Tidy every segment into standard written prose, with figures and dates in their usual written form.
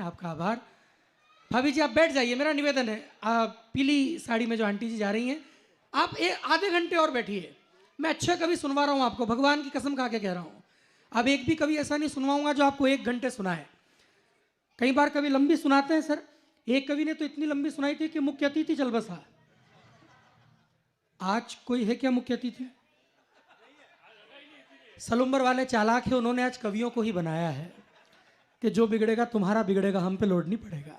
आपका आभार। भाभी जी आप बैठ जाइए, मेरा निवेदन है। पीली साड़ी में जो आंटी जी जा रही हैं, आप आधे घंटे और बैठिए। मैं अच्छे कवि सुनवा रहा हूँ आपको, भगवान की कसम खा के कह रहा हूँ। अब एक भी कवि ऐसा नहीं सुनवाऊंगा जो आपको 1 घंटे सुनाए। कई बार कवि लंबी सुनाते हैं सर। एक कवि ने तो इतनी लंबी सुनाई थी कि मुख्य अतिथि चल बसा। आज कोई है क्या मुख्य अतिथि? सलुम्बर वाले चालाक है, उन्होंने आज कवियों को ही बनाया है कि जो बिगड़ेगा तुम्हारा बिगड़ेगा, हम पे लोड नहीं पड़ेगा।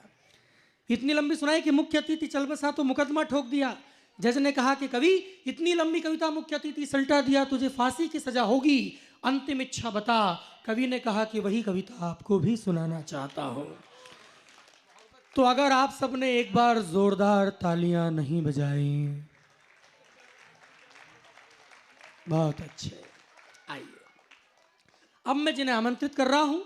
इतनी लंबी सुनाई कि मुख्य अतिथि चल बसा तो मुकदमा ठोक दिया। जज ने कहा कि कवि इतनी लंबी कविता मुख्य अतिथि सल्टा दिया, तुझे फांसी की सजा होगी, अंतिम इच्छा बता। कवि ने कहा कि वही कविता आपको भी सुनाना चाहता हूं। तो अगर आप सबने एक बार जोरदार तालियां नहीं बजाई, बहुत अच्छे। आइए अब मैं जिन्हें आमंत्रित कर रहा हूं,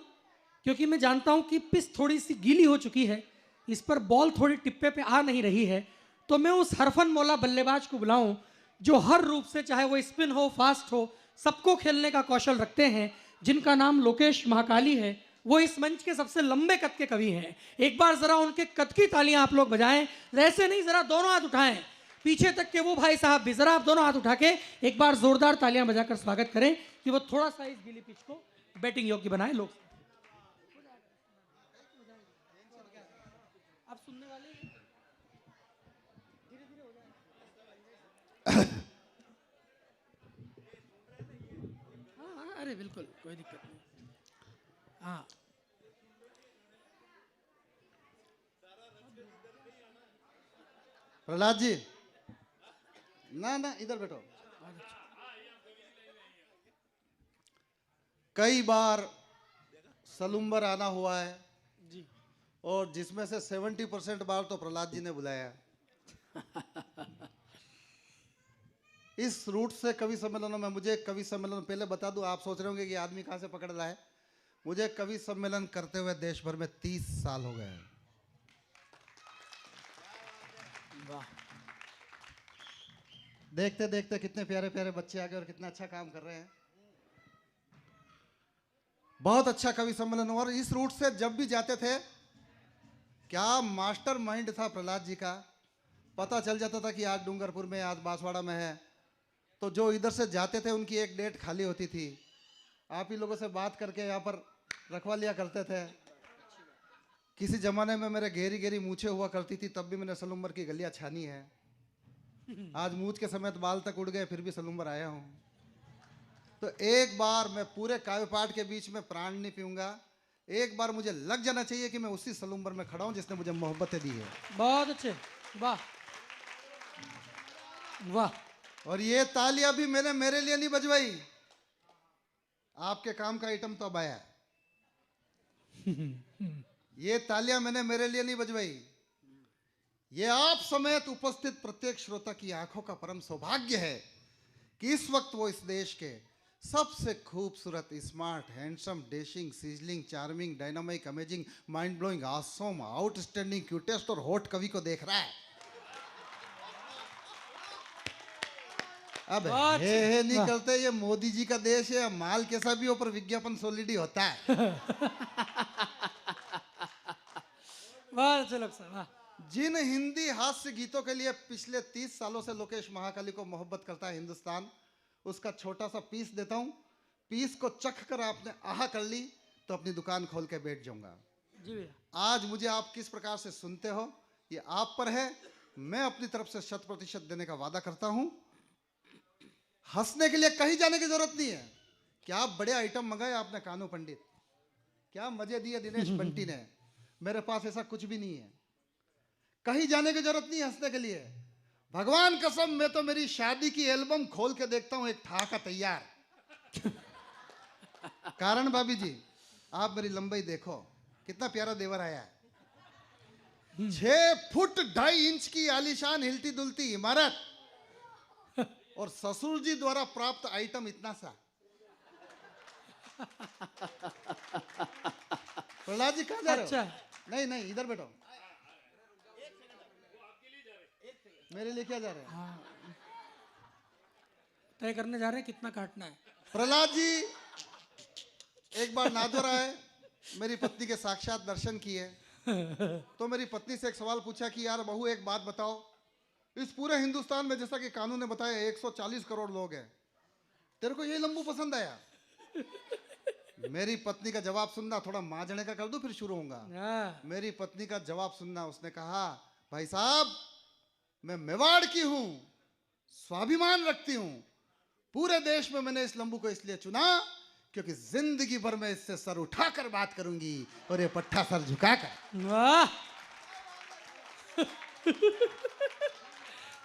क्योंकि मैं जानता हूं कि पिच थोड़ी सी गीली हो चुकी है, इस पर बॉल थोड़ी टिप्पे पे आ नहीं रही है, तो मैं उस हरफन मौला बल्लेबाज को बुलाऊं जो हर रूप से, चाहे वो स्पिन हो फास्ट हो, सबको खेलने का कौशल रखते हैं, जिनका नाम लोकेश महाकाली है। वो इस मंच के सबसे लंबे कद के कवि हैं। एक बार जरा उनके कद की तालियां आप लोग बजाएं। ऐसे नहीं, जरा दोनों हाथ उठाएं पीछे तक के वो भाई साहब भी, जरा आप दोनों हाथ उठा के एक बार जोरदार तालियां बजाकर स्वागत करें कि वो थोड़ा सा इस गीली पिच को बैटिंग योग्य बनाए। लोग आप सुनने वाले हैं, धीरे धीरे हो जाए। हाँ हाँ, अरे बिल्कुल कोई दिक्कत नहीं। हाँ प्रहलाद जी, ना ना इधर बैठो। कई बार सलुम्बर आना हुआ है जी, और जिसमें से 70% बार तो प्रहलाद जी ने बुलाया। इस रूट से कवि सम्मेलनों में मुझे कवि सम्मेलन, पहले बता दूं, आप सोच रहे होंगे कि आदमी कहां से पकड़ रहा है। मुझे कवि सम्मेलन करते हुए देश भर में 30 साल हो गए हैं। वाह, देखते देखते कितने प्यारे प्यारे बच्चे आ गए और कितना अच्छा काम कर रहे हैं। बहुत अच्छा कवि सम्मेलन हुआ। और इस रूट से जब भी जाते थे, क्या मास्टर माइंड था प्रहलाद जी का। पता चल जाता था कि आज डूंगरपुर में, आज बांसवाड़ा में है, तो जो इधर से जाते थे उनकी एक डेट खाली होती थी। आप ही लोगों से बात करके यहाँ पर रखवा लिया करते थे। किसी जमाने में मेरे घेरी घेरी मूछें हुआ करती थी, तब भी मैंने सलुम्बर की गलियां छानी है। आज मूछ के समेत बाल तक उड़ गए, फिर भी सलुम्बर आया हूं। तो एक बार मैं पूरे काव्य पाठ के बीच में प्राण नहीं पीऊंगा। एक बार मुझे लग जाना चाहिए कि मैं उसी सलुम्बर में खड़ा हूं जिसने मुझे मोहब्बतें दी है। बहुत अच्छे, वाह वाह। और ये तालियां भी मैंने मेरे लिए नहीं बजवाई, आपके काम का आइटम तो अब आया। ये तालियां मैंने मेरे लिए नहीं बजवाई, ये आप समेत उपस्थित प्रत्येक श्रोता की आंखों का परम सौभाग्य है कि इस वक्त वो इस देश के सबसे खूबसूरत, smart, handsome, dashing, sizzling, charming, dynamic, amazing, mind blowing, awesome, outstanding, cutest और हॉट कवि को देख रहा है। अब हे नहीं करते, ये मोदी जी का देश है, माल कैसा भी हो पर विज्ञापन सॉलिड ही होता है। बहुत अच्छे लोग सर, वाह। जिन हिंदी हास्य गीतों के लिए पिछले 30 सालों से लोकेश महाकाली को मोहब्बत करता है हिंदुस्तान, उसका छोटा सा पीस देता हूं। पीस को चख कर आपने आहा कर ली तो अपनी दुकान खोल के बैठ जाऊंगा। जी भैया, आज मुझे आप किस प्रकार से सुनते हो ये आप पर है। मैं अपनी तरफ से 100% देने का वादा करता हूं। हंसने के लिए कहीं जाने की जरूरत नहीं है। क्या बड़े आइटम मंगाए आपने कानू पंडित, क्या मजे दिए दिनेश बंटी ने। मेरे पास ऐसा कुछ भी नहीं है, कहीं जाने की जरूरत नहीं हंसने के लिए। भगवान कसम, मैं तो मेरी शादी की एल्बम खोल के देखता हूं एक ठहाका तैयार। कारण भाभी जी, आप मेरी लंबाई देखो, कितना प्यारा देवर आया है। 6 फुट 2.5 इंच की आलीशान हिलती दुलती इमारत और ससुर जी द्वारा प्राप्त आइटम इतना सा। प्रहलाद जी कहां जा रहे हो? अच्छा, नहीं नहीं इधर बैठो। मेरे लिए क्या जा रहे हैं? हाँ, तय करने जा रहे हैं कितना काटना है। प्रहलाद जी एक बार नादौर आए, मेरी पत्नी के साक्षात दर्शन किए। तो मेरी पत्नी से एक सवाल पूछा कि यार बहू एक बात बताओ, इस पूरे हिंदुस्तान में जैसा कि कानून ने बताया 140 करोड़ लोग हैं, तेरे को ये लंबू पसंद आया? मेरी पत्नी का जवाब सुनना, थोड़ा मांझने का कर दूं फिर शुरू होऊंगा। हाँ, मेरी पत्नी का जवाब सुनना, उसने कहा भाई साहब मैं मेवाड़ की हूं, स्वाभिमान रखती हूं, पूरे देश में मैंने इस लंबू को इसलिए चुना क्योंकि जिंदगी भर में इससे सर उठाकर बात करूंगी और ये पट्टा सर झुकाकर। वाह,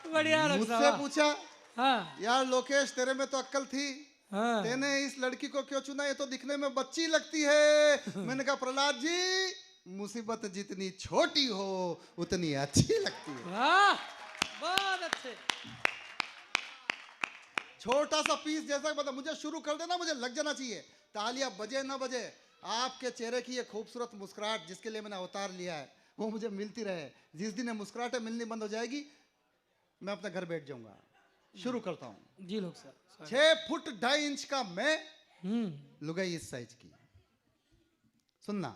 बढ़िया डॉक्टर मुझसे साहब। पूछा हाँ, यार लोकेश तेरे में तो अक्ल थी, हाँ, तेने इस लड़की को क्यों चुना, ये तो दिखने में बच्ची लगती है। मैंने कहा प्रहलाद जी, मुसीबत जितनी छोटी हो उतनी अच्छी लगती है। वाह, बहुत अच्छे। छोटा सा पीस जैसा बता, मुझे शुरू कर देना, मुझे लग जाना चाहिए। तालियां बजे ना बजे, आपके चेहरे की ये खूबसूरत मुस्कुराहट जिसके लिए मैंने अवतार लिया है वो मुझे मिलती रहे। जिस दिन ये मुस्कुराहटें मिलनी बंद हो जाएगी मैं अपने घर बैठ जाऊंगा। शुरू करता हूं। जी लोग सर। 6 फुट 2.5 इंच का मैं, हम्म, लुगाई इस साइज की। सुनना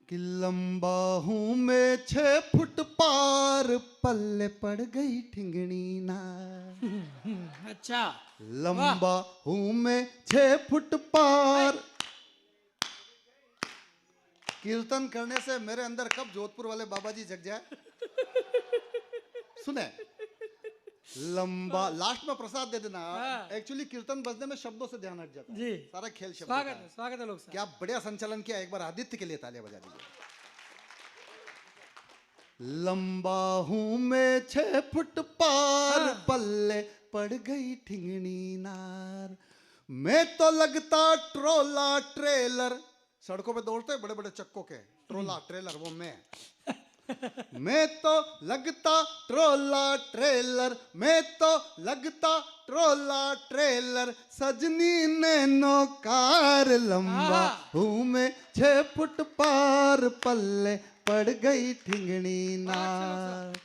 कि लंबा हूं मैं 6 फुट पार, पल्ले पड़ गई ठिंगनी ना। अच्छा, लंबा हूं मैं 6 फुट पार। कीर्तन करने से मेरे अंदर कब जोधपुर वाले बाबा जी जग जाए। सुने, लंबा लास्ट में प्रसाद दे देना। हाँ। एक्चुअली कीर्तन बजने में शब्दों से ध्यान हट जाता है। जी, सारा खेल शब्द स्वागत है लोग सर। क्या बढ़िया संचालन किया। एक बार आदित्य के लिए तालियां बजा दीजिए। लंबा हूं मैं 6 फुट पार, हाँ। पल्ले पड़ गई ठिंगनी नार। मैं तो लगता ट्रोला ट्रेलर, सड़कों पे दौड़ते बड़े बड़े चक्कों के ट्रोला ट्रेलर, वो मैं तो लगता ट्रोला ट्रेलर, मैं तो लगता ट्रोला ट्रेलर, सजनी नैनो कार। लंबा हूं मैं 6 फुट पार, पल्ले पड़ गई ठिंगनी नार।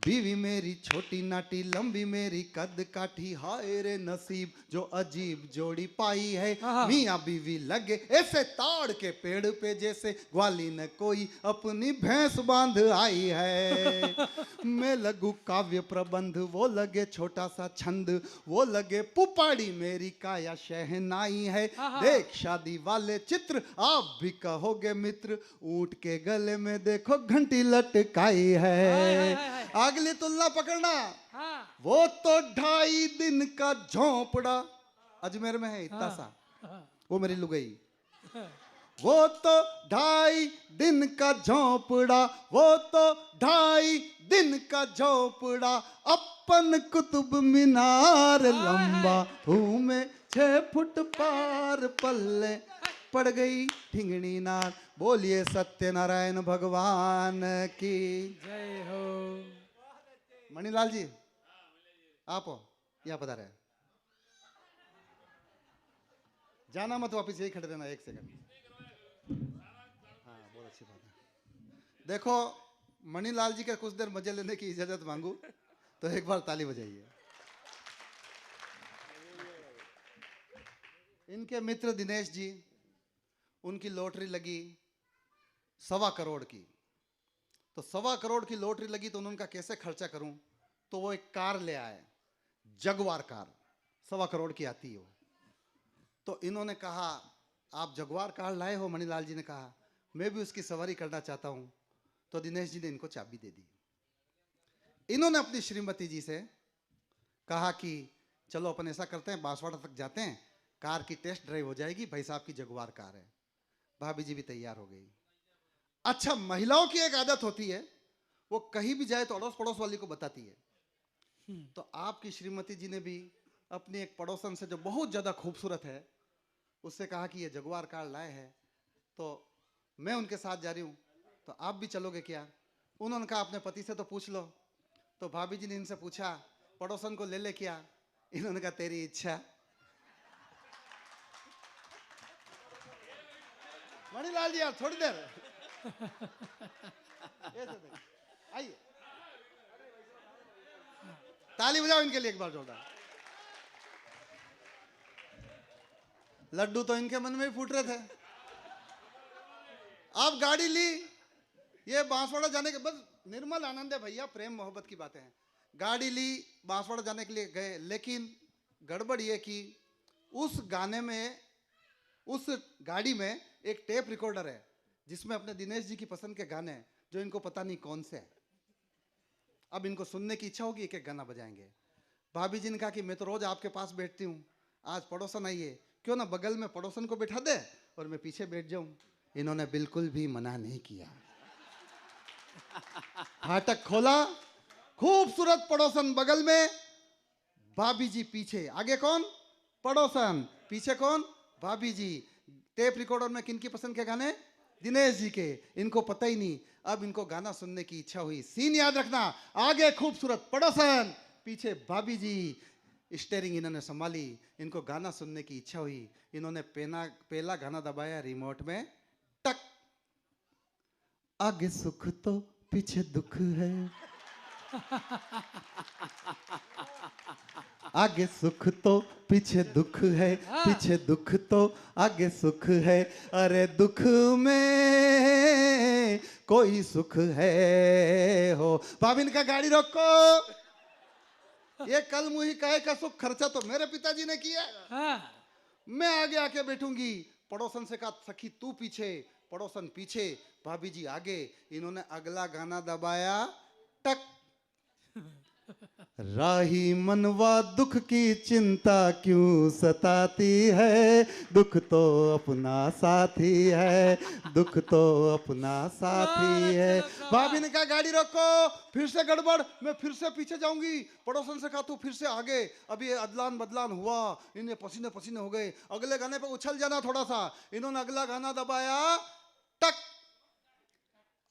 बीवी मेरी छोटी नाटी, लंबी मेरी कद काठी, हाय रे नसीब जो अजीब जोड़ी पाई है। मियाँ बीवी लगे ऐसे ताड़ के पेड़ पे, जैसे ग्वाली ने कोई अपनी भैंस बांध आई है। मैं लगू काव्य प्रबंध, वो लगे छोटा सा छंद, वो लगे पुपाड़ी मेरी काया शहनाई है। देख शादी वाले चित्र आप भी कहोगे मित्र, ऊंट के गले में देखो घंटी लटकाई है। अगली तुलना पकड़ना। हाँ, वो तो 2.5 दिन का झोंपड़ा, अजमेर में है इतना सा, वो मेरी लुगाई। वो तो 2.5 दिन का झोंपड़ा, वो तो 2.5 दिन का झोंपड़ा, अपन कुतुब मीनार। लंबा हूं मैं 6 फुट पार, पल्ले पड़ गई ठिंगनी नार। बोलिए सत्यनारायण भगवान की जय हो। मणिलाल जी आप हो या पधारे। जाना मत वापिस, यही खड़े रहना 1 सेकंड। हाँ बहुत अच्छी बात है। देखो मणिलाल जी का कुछ देर मजे लेने की इजाजत मांगू तो एक बार ताली बजाइए। इनके मित्र दिनेश जी, उनकी लॉटरी लगी 1.25 करोड़ की। तो 1.25 करोड़ की लॉटरी लगी तो उन्होंने कहा कैसे खर्चा करूं, तो वो एक कार ले आए, जगुआर कार, 1.25 करोड़ की आती है वो। तो इन्होंने कहा आप जगुआर कार लाए हो। मणिलाल जी ने कहा मैं भी उसकी सवारी करना चाहता हूं। तो दिनेश जी ने इनको चाबी दे दी। इन्होंने अपनी श्रीमती जी से कहा कि चलो अपन ऐसा करते हैं, बांसवाड़ा तक जाते हैं, कार की टेस्ट ड्राइव हो जाएगी, भाई साहब की जगुआर कार है। भाभी जी भी तैयार हो गई। अच्छा, महिलाओं की एक आदत होती है, वो कहीं भी जाए तो अड़ोस पड़ोस वाली को बताती है। तो आपकी श्रीमती जी ने भी अपनी एक पड़ोसन से जो बहुत ज्यादा खूबसूरत है उससे कहा कि ये जगुआर कार लाए हैं, तो मैं उनके साथ जा रही हूं, तो आप भी चलोगे क्या? उन्होंने कहा अपने पति से तो पूछ लो। तो भाभी जी ने इनसे पूछा पड़ोसन को ले ले क्या? इन्होंने कहा तेरी इच्छा। मणिलाल जी यार थोड़ी देर आइए, ताली बजाओ इनके लिए एक बार जोरदार। लड्डू तो इनके मन में ही फूट रहे थे। आप गाड़ी ली, ये बांसवाड़ा जाने के बस निर्मल आनंद है भैया, प्रेम मोहब्बत की बातें हैं। गाड़ी ली, बांसवाड़ा जाने के लिए गए, लेकिन गड़बड़ ये कि उस गाने में, उस गाड़ी में एक टेप रिकॉर्डर है जिसमें अपने दिनेश जी की पसंद के गाने हैं, जो इनको पता नहीं कौन से हैं। अब इनको सुनने की इच्छा होगी, एक एक गाना बजाएंगे। भाभी जी ने कहा कि मैं तो रोज आपके पास बैठती हूँ, आज पड़ोसन आई है, क्यों ना बगल में पड़ोसन को बैठा दे और मैं पीछे बैठ जाऊं। इन्होंने बिल्कुल भी मना नहीं किया। फाटक खोला, खूबसूरत पड़ोसन बगल में, भाभी जी पीछे, आगे कौन? पड़ोसन, पीछे कौन? भाभी जी। टेप रिकॉर्डर में किनकी पसंद के गाने? दिनेश जी के। इनको पता ही नहीं। अब इनको गाना सुनने की इच्छा हुई। सीन याद रखना, आगे खूबसूरत पड़ोसन, पीछे भाभी जी। स्टेयरिंग इन्होंने संभाली, इनको गाना सुनने की इच्छा हुई। इन्होंने पहला गाना दबाया रिमोट में, टक। आगे सुख तो पीछे दुख है, आगे सुख तो पीछे दुख है, पीछे दुख तो आगे सुख है, अरे दुख में कोई सुख है हो। भाभी ने कहा गाड़ी रोको, ये कल मुही कहे का सुख खर्चा तो मेरे पिताजी ने किया, मैं आगे आके बैठूंगी। पड़ोसन से कहा सखी तू पीछे, पड़ोसन पीछे, भाभी जी आगे। इन्होंने अगला गाना दबाया, टक। राही मनवा दुख की चिंता क्यों सताती है, दुख तो अपना साथी है, दुख तो अपना साथी है। भाभी ने कहा गाड़ी रोको, फिर से गड़बड़, मैं फिर से पीछे जाऊंगी। पड़ोसन से कहा तू फिर से आगे, अभी ये अदलान बदलान हुआ, इन्हें पसीने पसीने हो गए, अगले गाने पे उछल जाना थोड़ा सा। इन्होंने अगला गाना दबाया, टक।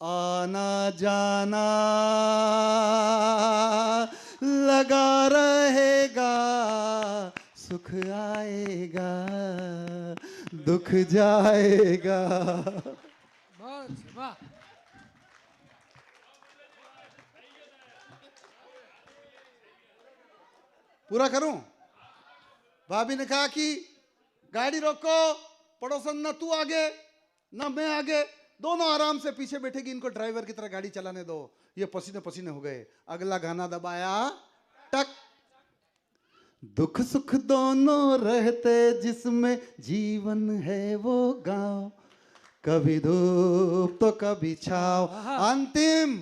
आना जाना लगा रहेगा, सुख आएगा दुख जाएगा। बहुत वाह। पूरा करूं? भाभी ने कहा कि गाड़ी रोको, पड़ोसन ना तू आगे ना मैं आगे, दोनों आराम से पीछे बैठेगी, इनको ड्राइवर की तरह गाड़ी चलाने दो। ये पसीने पसीने हो गए। अगला गाना दबाया, टक। दुख सुख दोनों रहते जिसमें जीवन है वो गांव, कभी धूप तो कभी छाव। अंतिम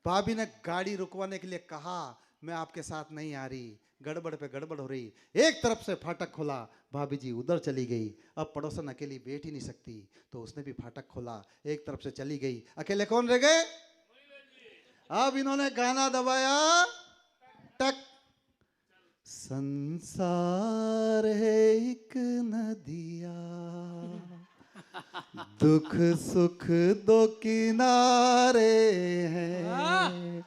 भाभी ने गाड़ी रुकवाने के लिए कहा मैं आपके साथ नहीं आ रही, गड़बड़ पे गड़बड़ हो रही। एक तरफ से फाटक खोला, भाभी जी उधर चली गई। अब पड़ोसन अकेली बैठ ही नहीं सकती, तो उसने भी फाटक खोला, एक तरफ से चली गई। अकेले कौन रह गए? अब इन्होंने गाना दबाया, टक। संसार है एक नदिया, दुख सुख दो किनारे हैं,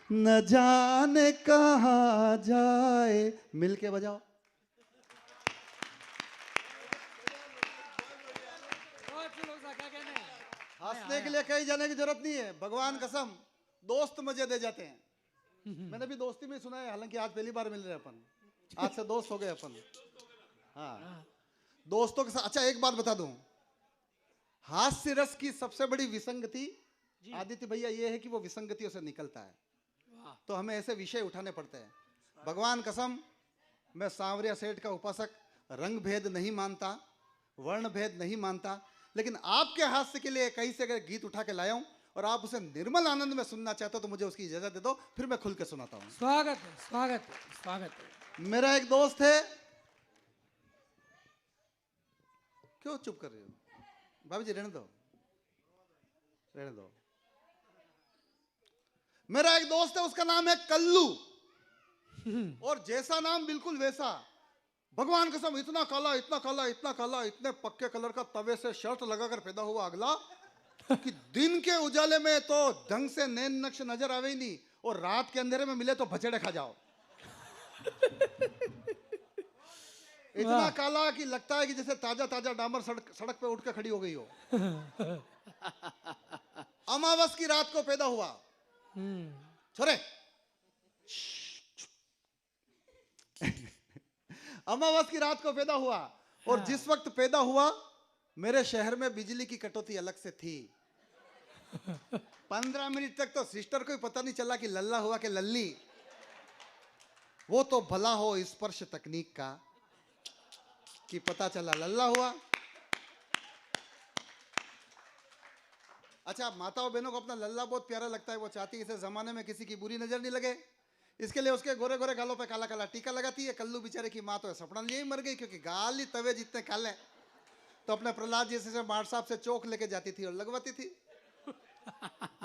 न जाने कहाँ जाए। मिलके बजाओ। हंसने के लिए कहीं जाने की जरूरत नहीं है, भगवान कसम दोस्त मजे दे जाते हैं। मैंने भी दोस्ती में सुना है, हालांकि आज पहली बार मिल रहे हैं अपन, आज से दोस्त हो गए अपन। हाँ, दोस्तों के साथ। अच्छा एक बात बता दूं, हास्य रस की सबसे बड़ी विसंगति आदित्य भैया ये है कि वो विसंगतियों से निकलता है, तो हमें ऐसे विषय उठाने पड़ते हैं। भगवान कसम मैं सांवरिया सेठ का उपासक, रंग भेद नहीं मानता, वर्ण भेद नहीं मानता, लेकिन आपके हास्य के लिए कहीं से अगर गीत उठा के लाया हूं और आप उसे निर्मल आनंद में सुनना चाहते हो तो मुझे उसकी इजाजत दे दो, फिर मैं खुल के सुनाता हूं। स्वागत है, स्वागत है, स्वागत है। मेरा एक दोस्त है, क्यों चुप कर रहे हो? भाभी जी रहने दो, रहने दो। मेरा एक दोस्त है, उसका नाम है कल्लू, और जैसा नाम बिल्कुल वैसा। भगवान कसम इतना काला, इतना काला, इतना काला, इतने पक्के कलर का तवे से शर्ट लगाकर पैदा हुआ अगला कि दिन के उजाले में तो ढंग से नैन नक्श नजर आवे ही नहीं, और रात के अंधेरे में मिले तो भचड़े खा जाओ। इतना काला कि लगता है कि जैसे ताजा ताजा डामर सड़क पे उठ के खड़ी हो गई हो। अमावस की रात को पैदा हुआ। छोरे अमावस की रात को पैदा हुआ, और जिस वक्त पैदा हुआ मेरे शहर में बिजली की कटौती अलग से थी। 15 मिनट तक तो सिस्टर को ही पता नहीं चला कि लल्ला हुआ कि लल्ली। वो तो भला हो स्पर्श तकनीक का कि पता चला लल्ला हुआ। अच्छा, माताओं बहनों को अपना लल्ला बहुत प्यारा लगता है। वो चाहती है इसे जमाने में किसी की बुरी नजर नहीं लगे, इसके लिए उसके गोरे गोरे गालों पे काला काला टीका लगाती है। कल्लू बेचारे की माँ तो सपना लिए ही मर गई, क्योंकि गाल ही तवे जितने काले। तो अपने प्रहलाद जी से मार साहब से चौक लेके जाती थी और लगवाती थी।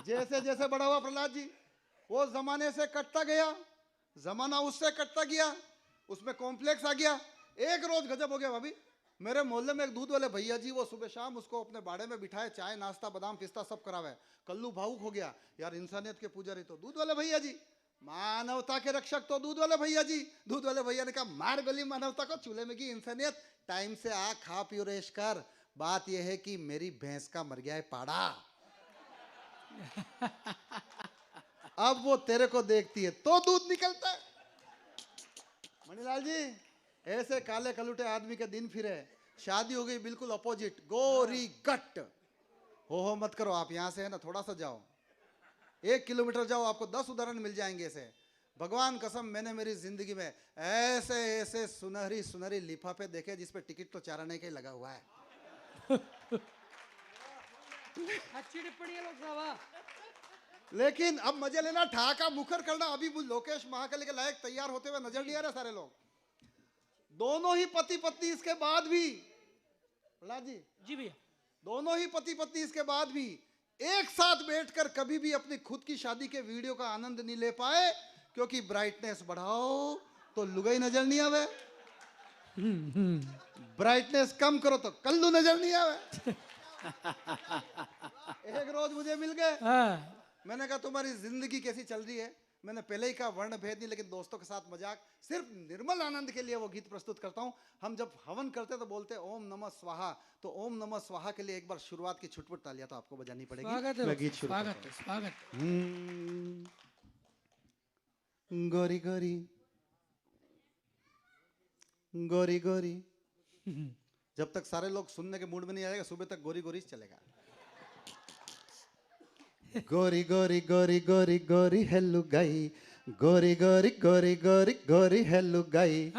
जैसे जैसे बड़ा हुआ प्रहलाद जी, वो जमाने से कटता गया, जमाना उससे कटता गया, उसमें कॉम्प्लेक्स आ गया। एक रोज गजब हो गया भाभी, मेरे मोहल्ले में एक दूध वाले भैया जी, वो सुबह शाम उसको अपने बाड़े में बिठाए, चाय नाश्ता बादाम पिस्ता सब करावे। कल्लू भावुक हो गया, यार इंसानियत के पुजारी तो दूध वाले भैया जी, मानवता के रक्षक तो दूध वाले भैया जी। दूध वाले भैया ने कहा, मार गोली मानवता को, चूल्हे में की इंसानियत, टाइम से आ खा पियो रेश कर। बात यह है कि मेरी भैंस का मर गया है पाड़ा। अब वो तेरे को देखती है तो दूध निकलता है। मणिलाल जी, ऐसे काले कलूटे आदमी के दिन फिरे, शादी हो गई बिल्कुल अपोजिट, गोरी गट। हो मत करो आप, यहां से है ना थोड़ा सा जाओ, 1 किलोमीटर जाओ, आपको 10 उदाहरण मिल जाएंगे ऐसे। भगवान कसम, मैंने मेरी जिंदगी में ऐसे ऐसे सुनहरी सुनहरी लिफाफे देखे जिसपे टिकट तो 4 आने का ही लगा हुआ है। अच्छी टिप्पणी है लोग साहब। लेकिन अब मजे लेना, ठहाका मुखर करना। अभी लोकेश महाकाली के लायक तैयार होते हुए नजर नहीं आ रहे सारे लोग। दोनों ही पति पत्नी इसके बाद भी, प्रहलाद जी भैया, दोनों ही पति पत्नी इसके बाद भी एक साथ बैठकर कभी भी अपनी खुद की शादी के वीडियो का आनंद नहीं ले पाए, क्योंकि ब्राइटनेस बढ़ाओ तो लुगाई नजर नहीं आवे, ब्राइटनेस कम करो तो कल्लू नजर नहीं आवे। एक रोज मुझे मिल गए, मैंने कहा तुम्हारी जिंदगी कैसी चल रही है? मैंने पहले ही कहा वर्ण भेद नहीं, लेकिन दोस्तों के साथ मजाक, सिर्फ निर्मल आनंद के लिए वो गीत प्रस्तुत करता हूं। हम जब हवन करते तो बोलते ओम नमः स्वाहा, तो ओम नमः स्वाहा के लिए एक बार शुरुआत की छुटपुट तालियां तो आपको बजानी पड़ेगी। मैं गीत शुरू करता हूं। स्वागत। गोरी गोरी गोरी गोरी, जब तक सारे लोग सुनने के मूड में नहीं आएगा, सुबह तक गोरी गोरी चलेगा। गोरी गोरी गोरी गोरी गोरी हेल्लू गाई, गोरी गोरी गोरी गोरी गोरी हेल्लू गाई,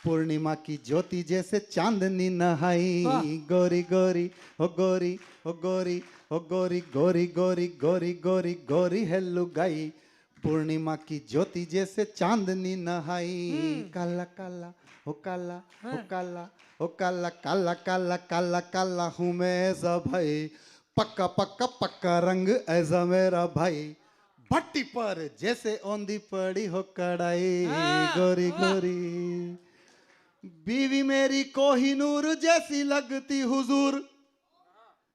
पूर्णिमा की ज्योति जैसे चांदनी नहाई। गोरी गोरी हो गोरी हो गोरी हो गोरी गोरी गोरी गोरी गोरी गोरी हेल्लू गाई, पूर्णिमा की ज्योति जैसे चांदनी नहाई। काला काला हो काला हो काला हो काला काला काला काला काला हूँ मैं ऐसा भाई, पक्का पक्का पक्का रंग ऐसा मेरा भाई, भट्टी पर जैसे औंधी पड़ी हो कड़ाई। गोरी गोरी बीवी मेरी कोहिनूर जैसी लगती हुजूर,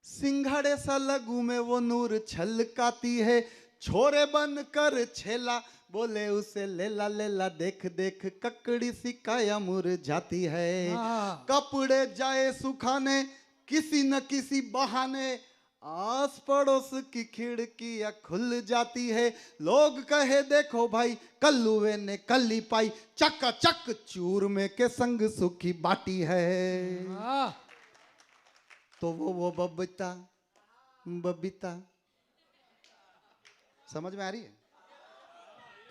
सिंघाड़े सा लगू में वो नूर छलकाती है। छोरे बन कर छेला बोले उसे लेला लेला, देख देख ककड़ी सी काया मुरझाती है। कपड़े जाए सुखाने किसी न किसी बहाने, आस पड़ोस की खिड़कियां खुल जाती है। लोग कहे देखो भाई कल्लुए ने कल्ली पाई, चक्का चक चूरमे के संग सुखी बाटी है। तो वो बबीता बबीता समझ में आ रही है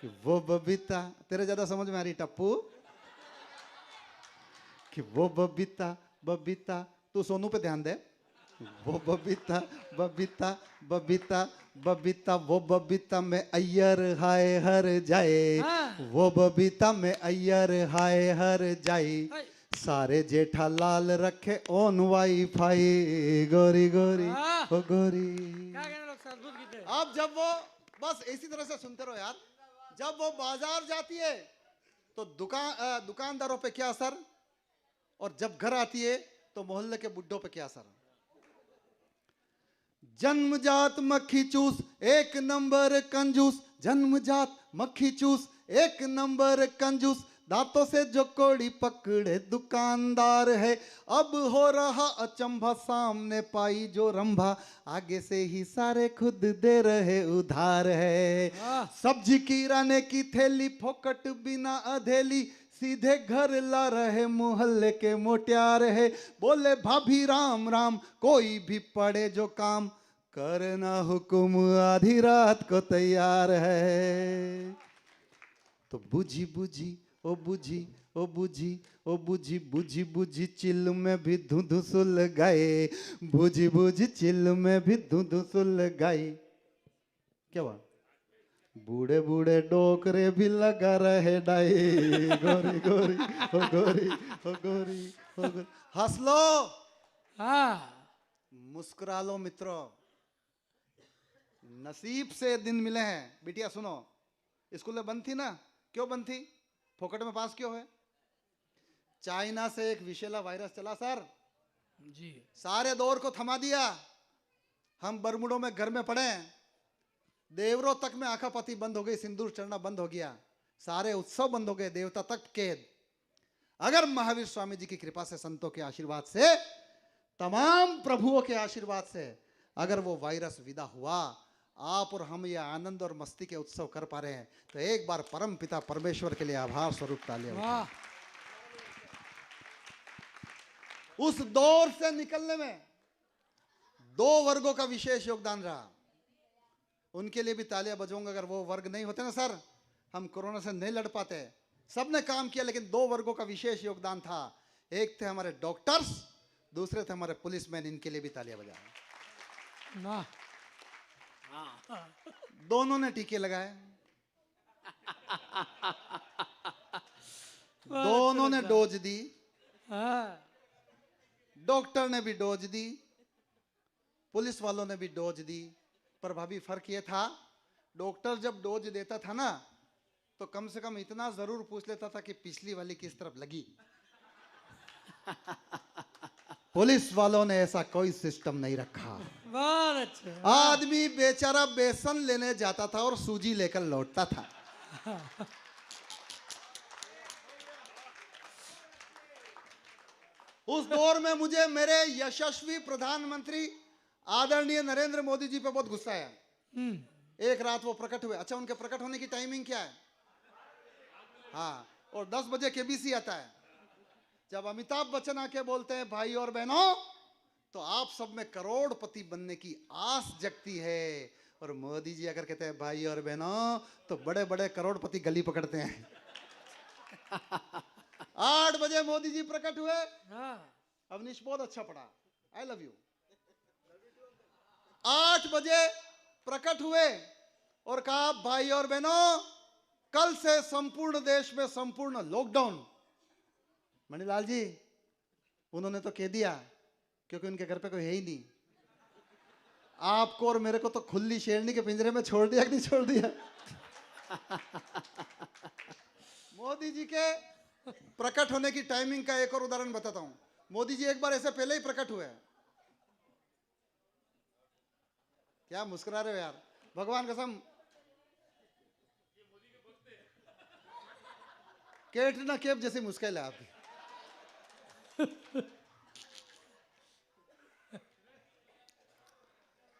कि वो बबीता, तेरे ज्यादा समझ में आ रही टप्पू, कि वो बबीता बबीता, तू सोनू पे ध्यान दे। वो बबीता बबीता बबीता बबीता, वो बबीता में अय्यर हाय हर जाए, वो बबीता में अय्यर हाय हर जाए, सारे जेठा लाल रखे ऑन वाईफाई। गोरी गोरी ओ गोरी। अब जब वो, बस इसी तरह से सुनते रहो यार, जब वो बाजार जाती है तो दुकानदारों पे क्या असर, और जब घर आती है तो मोहल्ले के बुड्ढों पे क्या असर। जन्मजात मक्खी चूस एक नंबर कंजूस, जन्मजात मक्खी चूस एक नंबर कंजूस, दांतों से जो कोड़ी पकड़े दुकानदार है। अब हो रहा अचंभा, सामने पाई जो रंभा, आगे से ही सारे खुद दे रहे उधार है। सब्जी किराने की थैली फोकट बिना अधेली, सीधे घर ला रहे मोहल्ले के मोटियार है। बोले भाभी राम राम, कोई भी पड़े जो काम, करना हुकुम आधी रात को तैयार है। तो बुझी बुझी ओ बुझी ओ बुझी ओ बुझी बुझी बुझी चिल में भी धुंधु सुल गए, बुझी बुझी चिल में भी धुंधु सुल गए। क्या हुआ? बूढ़े बूढ़े डोकरे भी लगा रहे डाई, गोरी गोरी ओ गोरी ओ गोरी ओ गोरी। हंस लो, हाँ मुस्कुरा लो मित्रों, नसीब से दिन मिले हैं। बिटिया सुनो, स्कूलें बंद थी ना, क्यों बंद थी? फोकट में पास क्यों है? चाइना से एक विषैला वायरस चला सर, जी। सारे दौर को थमा दिया। हम बरमुडों में घर में पड़े, देवरों तक में आखापति बंद हो गई, सिंदूर चढ़ना बंद हो गया, सारे उत्सव बंद हो गए, देवता तक कैद। अगर महावीर स्वामी जी की कृपा से, संतों के आशीर्वाद से, तमाम प्रभुओं के आशीर्वाद से अगर वो वायरस विदा हुआ, आप और हम ये आनंद और मस्ती के उत्सव कर पा रहे हैं, तो एक बार परम पिता परमेश्वर के लिए आभार स्वरूप तालियां। वाह। उस दौर से निकलने में दो वर्गों का विशेष योगदान रहा, उनके लिए भी तालियां बजाऊंगा। अगर वो वर्ग नहीं होते ना सर, हम कोरोना से नहीं लड़ पाते। सबने काम किया, लेकिन दो वर्गों का विशेष योगदान था। एक थे हमारे डॉक्टर्स, दूसरे थे हमारे पुलिसमैन। इनके लिए भी तालियां बजाएं। वाह। दोनों ने टीके लगाए, दोनों ने डोज दी, हाँ। डॉक्टर ने भी डोज दी, पुलिस वालों ने भी डोज दी। पर भाभी फर्क ये था, डॉक्टर जब डोज देता था ना, तो कम से कम इतना जरूर पूछ लेता था कि पिछली वाली किस तरफ लगी। पुलिस वालों ने ऐसा कोई सिस्टम नहीं रखा। बहुत अच्छे। आदमी बेचारा बेसन लेने जाता था और सूजी लेकर लौटता था। उस दौर में मुझे मेरे यशस्वी प्रधानमंत्री आदरणीय नरेंद्र मोदी जी पे बहुत गुस्सा आया। एक रात वो प्रकट हुए। अच्छा, उनके प्रकट होने की टाइमिंग क्या है? हाँ, और 10 बजे केबीसी आता है। जब अमिताभ बच्चन आके बोलते हैं भाई और बहनों, तो आप सब में करोड़पति बनने की आस जगती है। और मोदी जी अगर कहते हैं भाई और बहनों, तो बड़े बड़े करोड़पति गली पकड़ते हैं। 8 बजे मोदी जी प्रकट हुए। अवनीश बहुत अच्छा पढ़ा, आई लव यू। 8 बजे प्रकट हुए और कहा भाई और बहनों, कल से संपूर्ण देश में संपूर्ण लॉकडाउन। मणिलाल जी, उन्होंने तो कह दिया क्योंकि उनके घर पे कोई है ही नहीं। आपको और मेरे को तो खुली शेरनी के पिंजरे में छोड़ दिया कि नहीं छोड़ दिया? मोदी जी के प्रकट होने की टाइमिंग का एक और उदाहरण बताता हूं। मोदी जी एक बार ऐसे पहले ही प्रकट हुए। क्या मुस्कुरा रहे हो यार? भगवान कसम, कैटरीना कैफ जैसी मुस्किल है आपकी।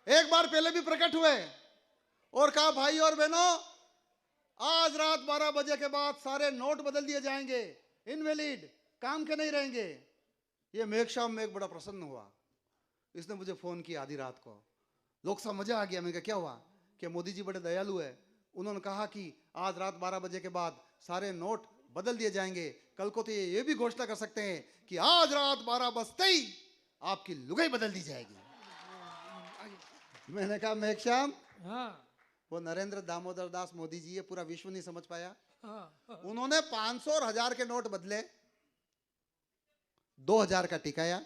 एक बार पहले भी प्रकट हुए और कहा भाई और बहनों, आज रात 12 बजे के बाद सारे नोट बदल दिए जाएंगे, इनवैलिड, काम के नहीं रहेंगे। ये मेघश्याम में एक बड़ा प्रसन्न हुआ। इसने मुझे फोन किया आधी रात को। लोग सब मजा आ गया। मैंने कहा क्या हुआ? कि मोदी जी बड़े दयालु है, उन्होंने कहा कि आज रात 12 बजे के बाद सारे नोट बदल दिए जाएंगे। कल को तो ये भी घोषणा कर सकते हैं कि आज रात 12 बजते ही आपकी लुगाई बदल दी जाएगी। मैंने कहा मेघश्याम, वो नरेंद्र दामोदर दास मोदी जी, ये पूरा विश्व नहीं समझ पाया। उन्होंने 500 और 1000 के नोट बदले, 2000 का टिकाया।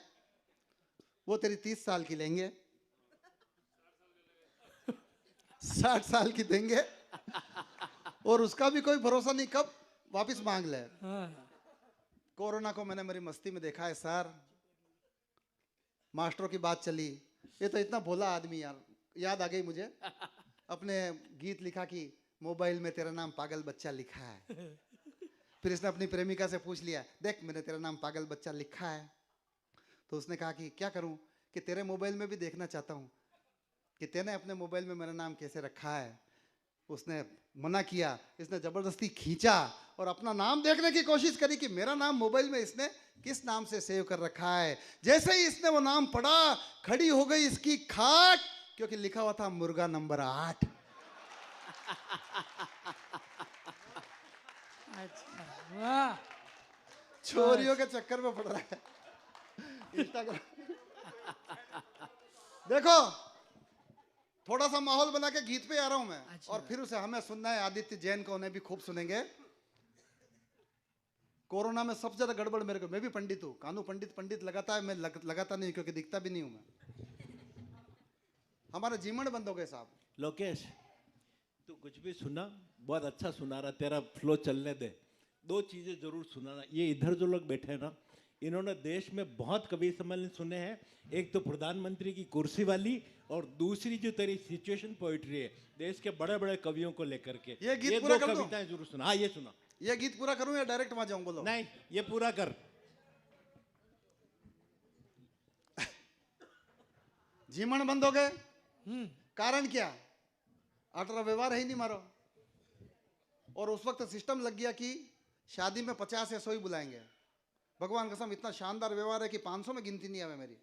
वो तेरी 30 साल की लेंगे, 60 साल की देंगे, और उसका भी कोई भरोसा नहीं कब वापस मांग ले। कोरोना को मैंने मेरी मस्ती में देखा है सर। मास्टरों की बात चली, ये तो इतना भोला आदमी यार। याद आ गई मुझे, अपने गीत लिखा कि मोबाइल में तेरा नाम पागल बच्चा लिखा है। फिर इसने अपनी प्रेमिका से पूछ लिया, देख मैंने तेरा नाम पागल बच्चा लिखा है। तो उसने कहा कि क्या करूं, कि तेरे मोबाइल में भी देखना चाहता हूं कि तेने अपने मोबाइल में मेरा नाम कैसे रखा है। उसने मना किया, इसने जबरदस्ती खींचा और अपना नाम देखने की कोशिश करी कि मेरा नाम मोबाइल में इसने किस नाम से सेव कर रखा है। जैसे ही इसने वो नाम पढ़ा, खड़ी हो गई इसकी खाट क्योंकि लिखा हुआ था मुर्गा नंबर 8। अच्छा, वाह। छोरियों के चक्कर में पड़ रहा है इंस्टाग्राम। देखो, थोड़ा सा माहौल बना के गीत पे आ रहा हूं मैं। अच्छा। और फिर उसे हमें सुनना है, आदित्य जैन को, उन्हें भी खूब सुनेंगे। कोरोना में सबसे ज्यादा गड़बड़ मेरे को, मैं भी पंडित हूं, कानू पंडित पंडित लगाता है, मैं लगाता नहीं क्योंकि दिखता भी नहीं हूं मैं। हमारे जीवन बंद हो गए साहब। लोकेश, तू कुछ भी सुना, बहुत अच्छा सुना रहा, तेरा फ्लो चलने दे। दो चीजें जरूर सुनाना। ये इधर जो लोग बैठे हैं ना, इन्होंने देश में बहुत कवि सम्मेलन सुने हैं। एक तो प्रधानमंत्री की कुर्सी वाली, और दूसरी जो तेरी सिचुएशन पोइट्री है देश के बड़े बड़े कवियों को लेकर के, ये गीत ये पूरा दो कर दूं? कविताएं जरूर सुना। हाँ, ये सुना। ये गीत पूरा करूं या डायरेक्ट वहां जाऊं? बोलो। नहीं, ये पूरा कर। जीवन बंद हो गए, कारण क्या? अठारह व्यवहार है ही नहीं मारो। और उस वक्त सिस्टम लग गया कि शादी में 50 या 100 ही बुलाएंगे। भगवान कसम, इतना शानदार व्यवहार है कि 500 में गिनती नहीं आवे मेरी।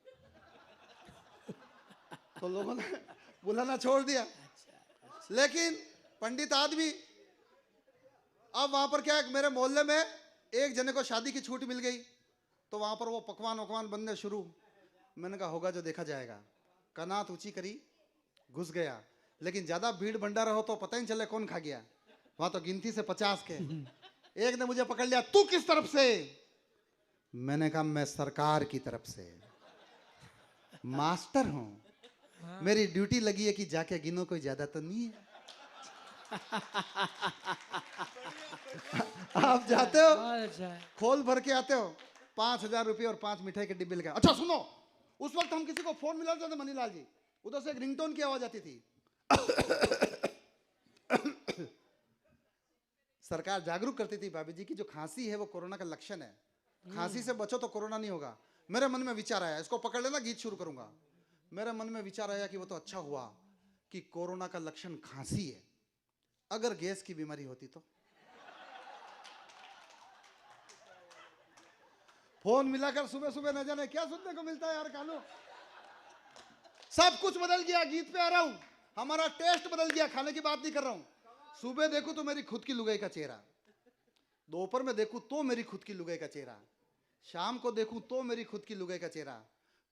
तो लोगों ने बुलाना छोड़ दिया। लेकिन पंडित आदमी, अब वहां पर क्या है, मेरे मोहल्ले में एक जने को शादी की छूट मिल गई, तो वहां पर वो पकवान वकवान बनने शुरू। मैंने कहा होगा जो देखा जाएगा। कनात ऊंची करी, घुस गया। लेकिन ज्यादा भीड़ भंडारा हो तो पता ही नहीं चले कौन खा गया। वहां तो गिनती से 50 के। एक ने मुझे पकड़ लिया, तू किस तरफ से? मैंने कहा मैं सरकार की तरफ से मास्टर हूं, मेरी ड्यूटी लगी है कि जाके गिनो, कोई ज्यादा तो नहीं है। आप जाते हो, अच्छा। खोल भर के आते हो, 5,000 रुपये और 5 मिठाई के डिब्बे लेके। अच्छा सुनो, उस वक्त हम किसी को फोन मिला देते थे, मनीलाल जी, उधर से एक रिंगटोन की आवाज आती थी। सरकार जागरूक करती थी भाभी जी की जो खांसी है वो कोरोना का लक्षण है, खांसी से बचो तो कोरोना नहीं होगा। मेरे मन में विचार आया, इसको पकड़ लेना, गीत शुरू करूंगा। मेरे मन में विचार आया कि वो तो अच्छा हुआ कि कोरोना का लक्षण खांसी है, अगर गैस की बीमारी होती तो। फोन मिलाकर सुबह सुबह न जाने क्या सुनने को मिलता है यार कानू। सब कुछ बदल गया, गीत पे आ रहा हूं। हमारा टेस्ट बदल गया, खाने की बात नहीं कर रहा हूं। सुबह देखूं तो मेरी खुद की लुगाई का चेहरा, दोपहर में देखूं तो मेरी खुद की लुगाई का चेहरा, शाम को देखूं तो मेरी खुद की लुगाई का चेहरा।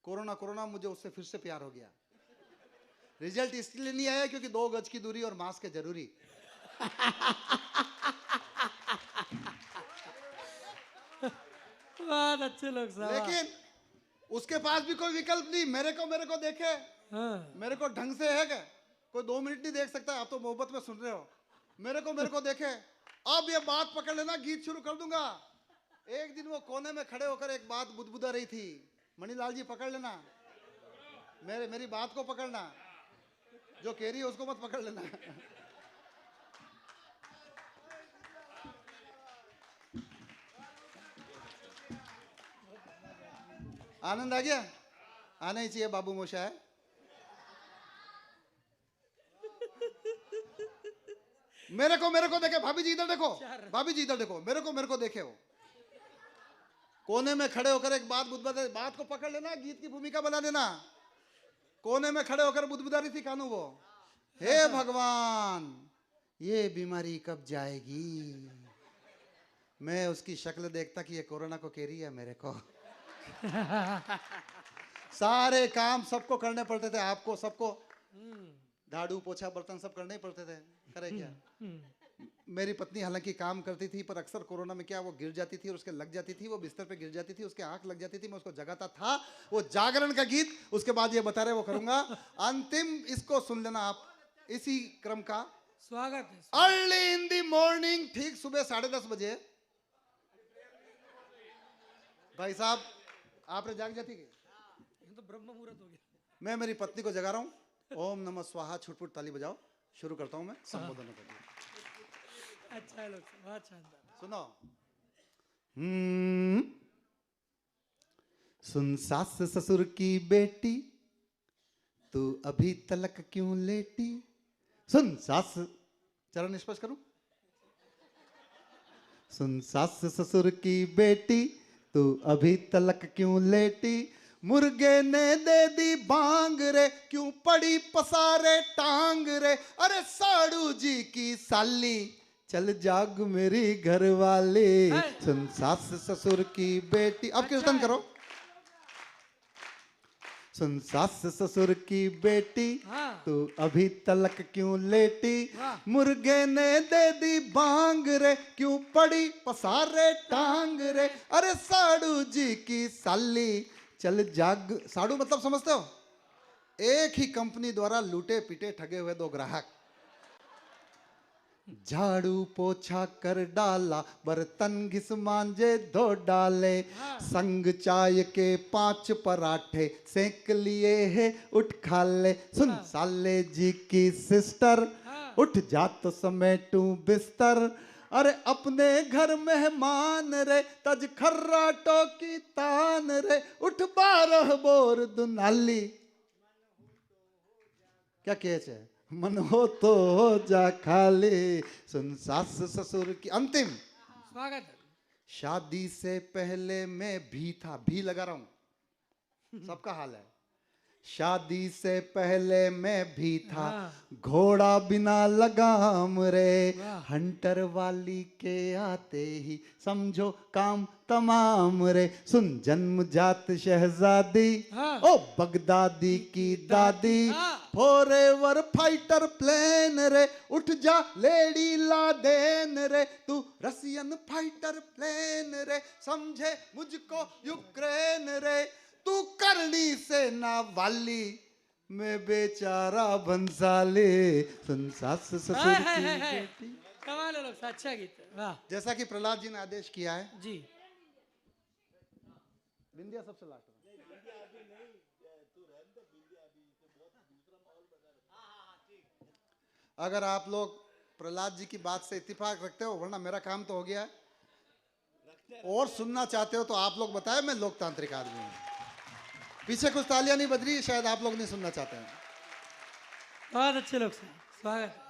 कोरोना कोरोना, मुझे उससे फिर से प्यार हो गया। रिजल्ट इसलिए नहीं आया क्योंकि 2 गज की दूरी और मास्क है जरूरी। बहुत अच्छे लोग साहब। लेकिन उसके पास भी कोई विकल्प नहीं। मेरे को देखे, हाँ। मेरे को ढंग से है क्या? कोई 2 मिनट नहीं देख सकता। आप तो मोहब्बत में सुन रहे हो। मेरे को देखे। अब ये बात पकड़ लेना, गीत शुरू कर दूंगा। एक दिन वो कोने में खड़े होकर एक बात बुदबुदा रही थी। मणिलाल जी पकड़ लेना, मेरी बात को पकड़ना, जो कह रही है उसको मत पकड़ लेना। आनंद आ गया? आना ही चाहिए बाबू मोशा है। मेरे को देखे, भाभी जी इधर देखो, भाभी जी इधर देखो, मेरे को देखे। वो कोने में खड़े होकर एक बात बुदबुदा, बात को पकड़ लेना, गीत की भूमिका बना देना। कोने में खड़े होकर बुदबुदा रही थी कानू वो, हे भगवान ये बीमारी कब जाएगी। मैं उसकी शक्ल देखता कि ये कोरोना को कह रही है मेरे को। सारे काम सबको करने पड़ते थे, आपको सबको, झाड़ू पोछा बर्तन सब करने ही पड़ते थे। करे क्या? मेरी पत्नी हालांकि काम करती थी, पर अक्सर कोरोना में क्या वो गिर जाती थी और उसके लग जाती थी, वो बिस्तर पे गिर जाती थी, उसके आंख लग जाती थी, मैं उसको जगाता था। वो जागरण का गीत, उसके बाद ये बता रहे वो करूंगा। अंतिम इसको सुन लेना आप, इसी क्रम का स्वागत है। अर्ली इन दी मॉर्निंग, ठीक सुबह 10:30 बजे। भाई साहब आपने जाग जाती कि तो ब्रह्म मुहूर्त हो गया। मैं मेरी पत्नी को जगा रहा हूँ। ओम नमः स्वाहा, छुटपुट ताली बजाओ। शुरू करता हूँ मैं संबोधन करके। अच्छा है लोग, बहुत शानदार। सुनो। सुन सास ससुर की बेटी, तू अभी तलक क्यों लेटी। सुन सास, चरण स्पर्श करूं। सुन सास ससुर की बेटी, तू अभी तलक क्यों लेटी। मुर्गे ने दे दी बांग रे, क्यों पड़ी पसारे टांग रे, अरे साड़ू जी की साली चल जाग मेरी घर वाली, सुन सास ससुर की बेटी। अब कीर्तन करो। सुन सास ससुर की बेटी, हाँ। तू अभी तलक क्यों लेटी, वाह। मुर्गे ने दे दी बांग रे, क्यों पड़ी पसारे टांग रे, अरे साड़ू जी की साली चल जाग। साड़ू मतलब समझते हो? एक ही कंपनी द्वारा लूटे पीटे ठगे हुए दो ग्राहक। झाड़ू पोछा कर डाला, बर्तन घिस मांजे धो डाले, संग चाय के 5 पराठे सेक लिए है उठ खा ले। सुन साले जी की सिस्टर, उठ जा तो समेटू बिस्तर, अरे अपने घर मेहमान रे, तज खर्राटो की तान रे, उठ 12 बोर दुनाली। क्या कहे मन हो तो हो जा खाली, सुन सास ससुर की। अंतिम स्वागत है। शादी से पहले मैं भी था, भी लगा रहा हूं, सबका हाल है। शादी से पहले मैं भी था, घोड़ा बिना लगाम रे, हंटर वाली के आते ही समझो काम तमाम रे। सुन जन्मजात शहजादी, ओ बगदादी की दादी, फॉरएवर फाइटर प्लेन रे, उठ जा लेडी लादेन रे, तू रसियन फाइटर प्लेन रे, समझे मुझको यूक्रेन रे, तू करनी से ना वाली, मैं बेचारा भंसाली, सुन सास ससुर की बेटी। कमाल है लोग, अच्छा गीत है। वाह जैसा कि प्रहलाद जी ने आदेश किया है, जी। बिंदिया सबसे लास्ट में। अगर आप लोग प्रहलाद जी की बात से इत्तेफाक रखते हो, वरना मेरा काम तो हो गया है, और सुनना चाहते हो तो आप लोग बताएं, मैं लोकतांत्रिक आदमी हूं। पीछे कुछ तालियां नहीं बज रही, शायद आप लोग नहीं सुनना चाहते हैं। बहुत अच्छे लोग से स्वागत है।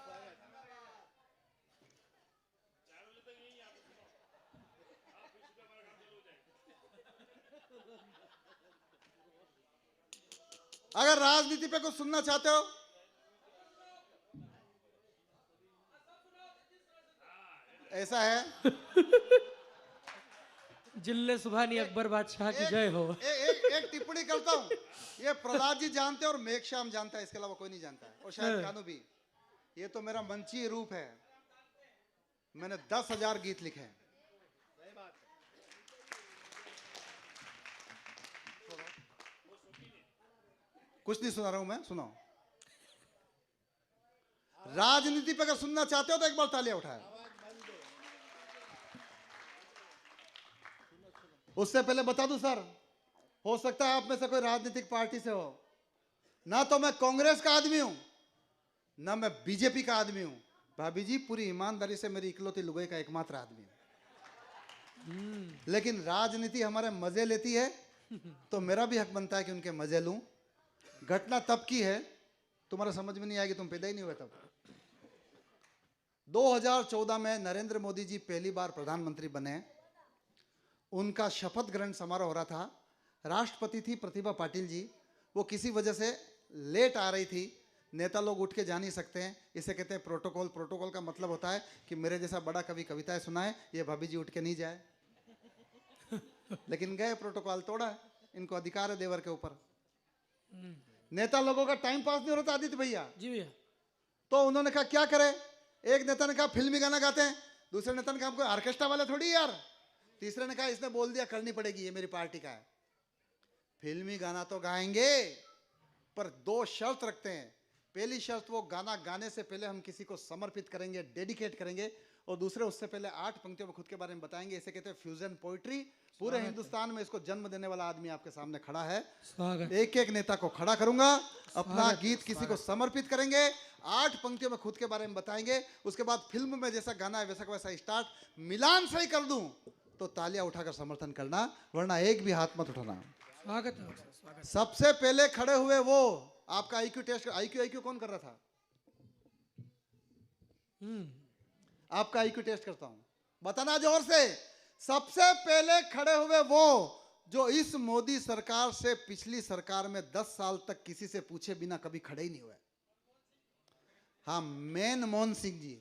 अगर राजनीति पे कुछ सुनना चाहते हो, ऐसा है। जिल्ले सुभानी अकबर बादशाह की जय हो। एक टिप्पणी करता हूं, ये प्रहलाद जी जानते हैं और मेघश्याम जानता है, इसके अलावा कोई नहीं जानता है, और शायद कानू भी। ये तो मेरा मंची रूप है, मैंने 10,000 गीत लिखे हैं। कुछ नहीं सुना रहा हूं मैं, सुनाओ। राजनीति पे अगर सुनना चाहते हो तो एक बार तालियां उठाए। उससे पहले बता दूं सर, हो सकता है आप में से कोई राजनीतिक पार्टी से हो, ना तो मैं कांग्रेस का आदमी हूं, ना मैं बीजेपी का आदमी हूं। भाभी जी पूरी ईमानदारी से मेरी इकलौती लुगाई का एकमात्र आदमी हूं। लेकिन राजनीति हमारे मजे लेती है, तो मेरा भी हक बनता है कि उनके मजे लूं। घटना तब की है, तुम्हारे समझ में नहीं आएगी, तुम पैदा ही नहीं हुए तब। 2014 में नरेंद्र मोदी जी पहली बार प्रधानमंत्री बने, उनका शपथ ग्रहण समारोह हो रहा था। राष्ट्रपति थी प्रतिभा पाटिल जी, वो किसी वजह से लेट आ रही थी। नेता लोग उठ के जा नहीं सकते हैं, इसे कहते हैं प्रोटोकॉल। प्रोटोकॉल का मतलब होता है कि मेरे जैसा बड़ा कवि कविताएं सुनाए, ये भाभी जी उठ के नहीं जाए। लेकिन गए, प्रोटोकॉल तोड़ा, इनको अधिकार है देवर के ऊपर। नेता लोगों का टाइम पास नहीं हो रहा था आदित्य भैया जी भैया। तो उन्होंने कहा क्या करें। एक नेता ने कहा फिल्मी गाना गाते हैं, दूसरे नेता ने कहा हमको ऑर्केस्ट्रा वाले थोड़ी यार, तीसरे ने कहा इसने बोल दिया करनी पड़ेगी, ये मेरी पार्टी का है। फिल्मी गाना तो गाएंगे, पर 2 शर्त रखते हैं। पहली शर्त, वो गाना गाने से पहले हम किसी को समर्पित करेंगे, डेडिकेट करेंगे, और दूसरे उससे पहले 8 पंक्तियों में खुद के बारे में बताएंगे। इसे कहते हैं फ्यूजन पोइट्री। पूरे हिंदुस्तान में इसको जन्म देने वाला आदमी आपके सामने खड़ा है। एक एक नेता को खड़ा करूंगा, अपना गीत किसी को समर्पित करेंगे, 8 पंक्तियों में खुद के बारे में बताएंगे। उसके बाद फिल्म में जैसा गाना है वैसा का वैसा स्टार्ट। मिलान सही कर दूं तो तालियां उठाकर समर्थन करना, वरना एक भी हाथ मत उठाना। स्वागत है, स्वागत। सबसे पहले खड़े हुए वो, आपका आईक्यू टेस्ट, आईक्यू कौन कर रहा था? आपका आईक्यू टेस्ट करता हूं, बताना जोर से। सबसे पहले खड़े हुए वो जो इस मोदी सरकार से पिछली सरकार में 10 साल तक किसी से पूछे बिना कभी खड़े ही नहीं हुए। हाँ, मनमोहन सिंह जी,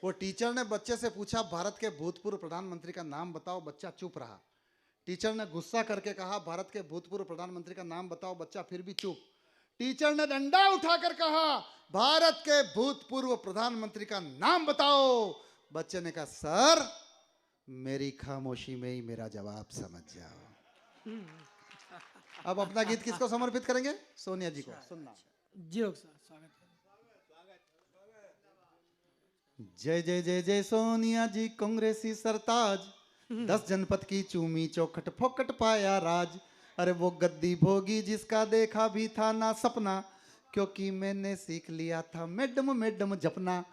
वो टीचर ने बच्चे से पूछा भारत के भूतपूर्व प्रधानमंत्री का नाम बताओ, बच्चा चुप रहा। टीचर ने गुस्सा करके कहा भारत के भूतपूर्व प्रधानमंत्री का नाम बताओ, बच्चा फिर भी चुप। टीचर ने डंडा उठाकर कहा भारत के भूतपूर्व प्रधानमंत्री का नाम बताओ। बच्चे ने कहा सर, मेरी खामोशी में ही मेरा जवाब समझ जाओ। अब अपना गीत किसको समर्पित करेंगे? सोनिया जी को। सुनना। जी ओके सर, स्वागत है। जय जय जय जय सोनिया जी कांग्रेसी सरताज, 10 जनपद की चूमी चौखट फोकट पाया राज। अरे वो गद्दी भोगी जिसका देखा भी था ना सपना, क्योंकि मैंने सीख लिया था मैडम मैडम जपना।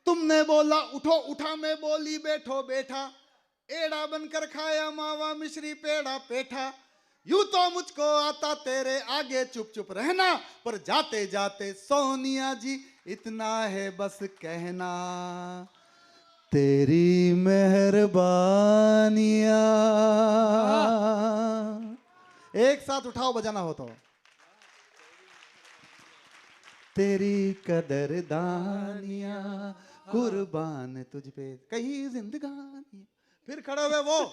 तुमने बोला उठो उठा, मैं बोली बैठो बैठा, एड़ा बनकर खाया मावा मिश्री पेड़ा पेठा। यूं तो मुझको आता तेरे आगे चुप चुप रहना, पर जाते जाते सोनिया जी इतना है बस कहना, तेरी मेहरबानियां। एक साथ उठाओ बजाना हो तो। तेरी कदरदानियां कुर्बान तुझ पे कहीं जिंदगानी। फिर खड़े हुए वो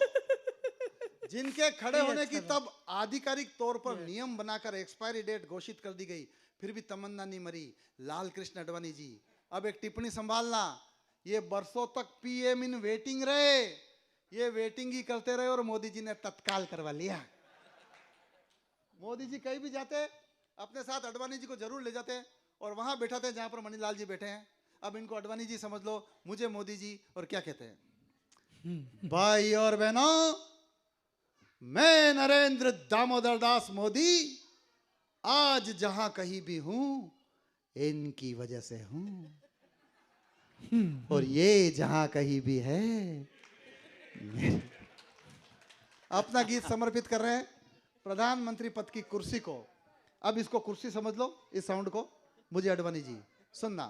जिनके खड़े होने की तब आधिकारिक तौर पर नियम बनाकर एक्सपायरी डेट घोषित कर दी गई, फिर भी तमन्ना नहीं मरी। लाल कृष्ण आडवाणी जी, अब एक टिप्पणी संभालना, ये बरसों तक पीएम इन वेटिंग रहे, ये वेटिंग ही करते रहे और मोदी जी ने तत्काल करवा लिया। मोदी जी कहीं भी जाते अपने साथ आडवाणी जी को जरूर ले जाते और वहां बैठाते जहां पर मणिलाल जी बैठे हैं। अब इनको आडवाणी जी समझ लो, मुझे मोदी जी। और क्या कहते हैं? भाई और बहनों, मैं नरेंद्र दामोदर दास मोदी आज जहां कहीं भी हूं इनकी वजह से हूं, और ये जहां कहीं भी है अपना गीत समर्पित कर रहे हैं प्रधानमंत्री पद की कुर्सी को। अब इसको कुर्सी समझ लो, इस साउंड को। मुझे आडवाणी जी सुनना।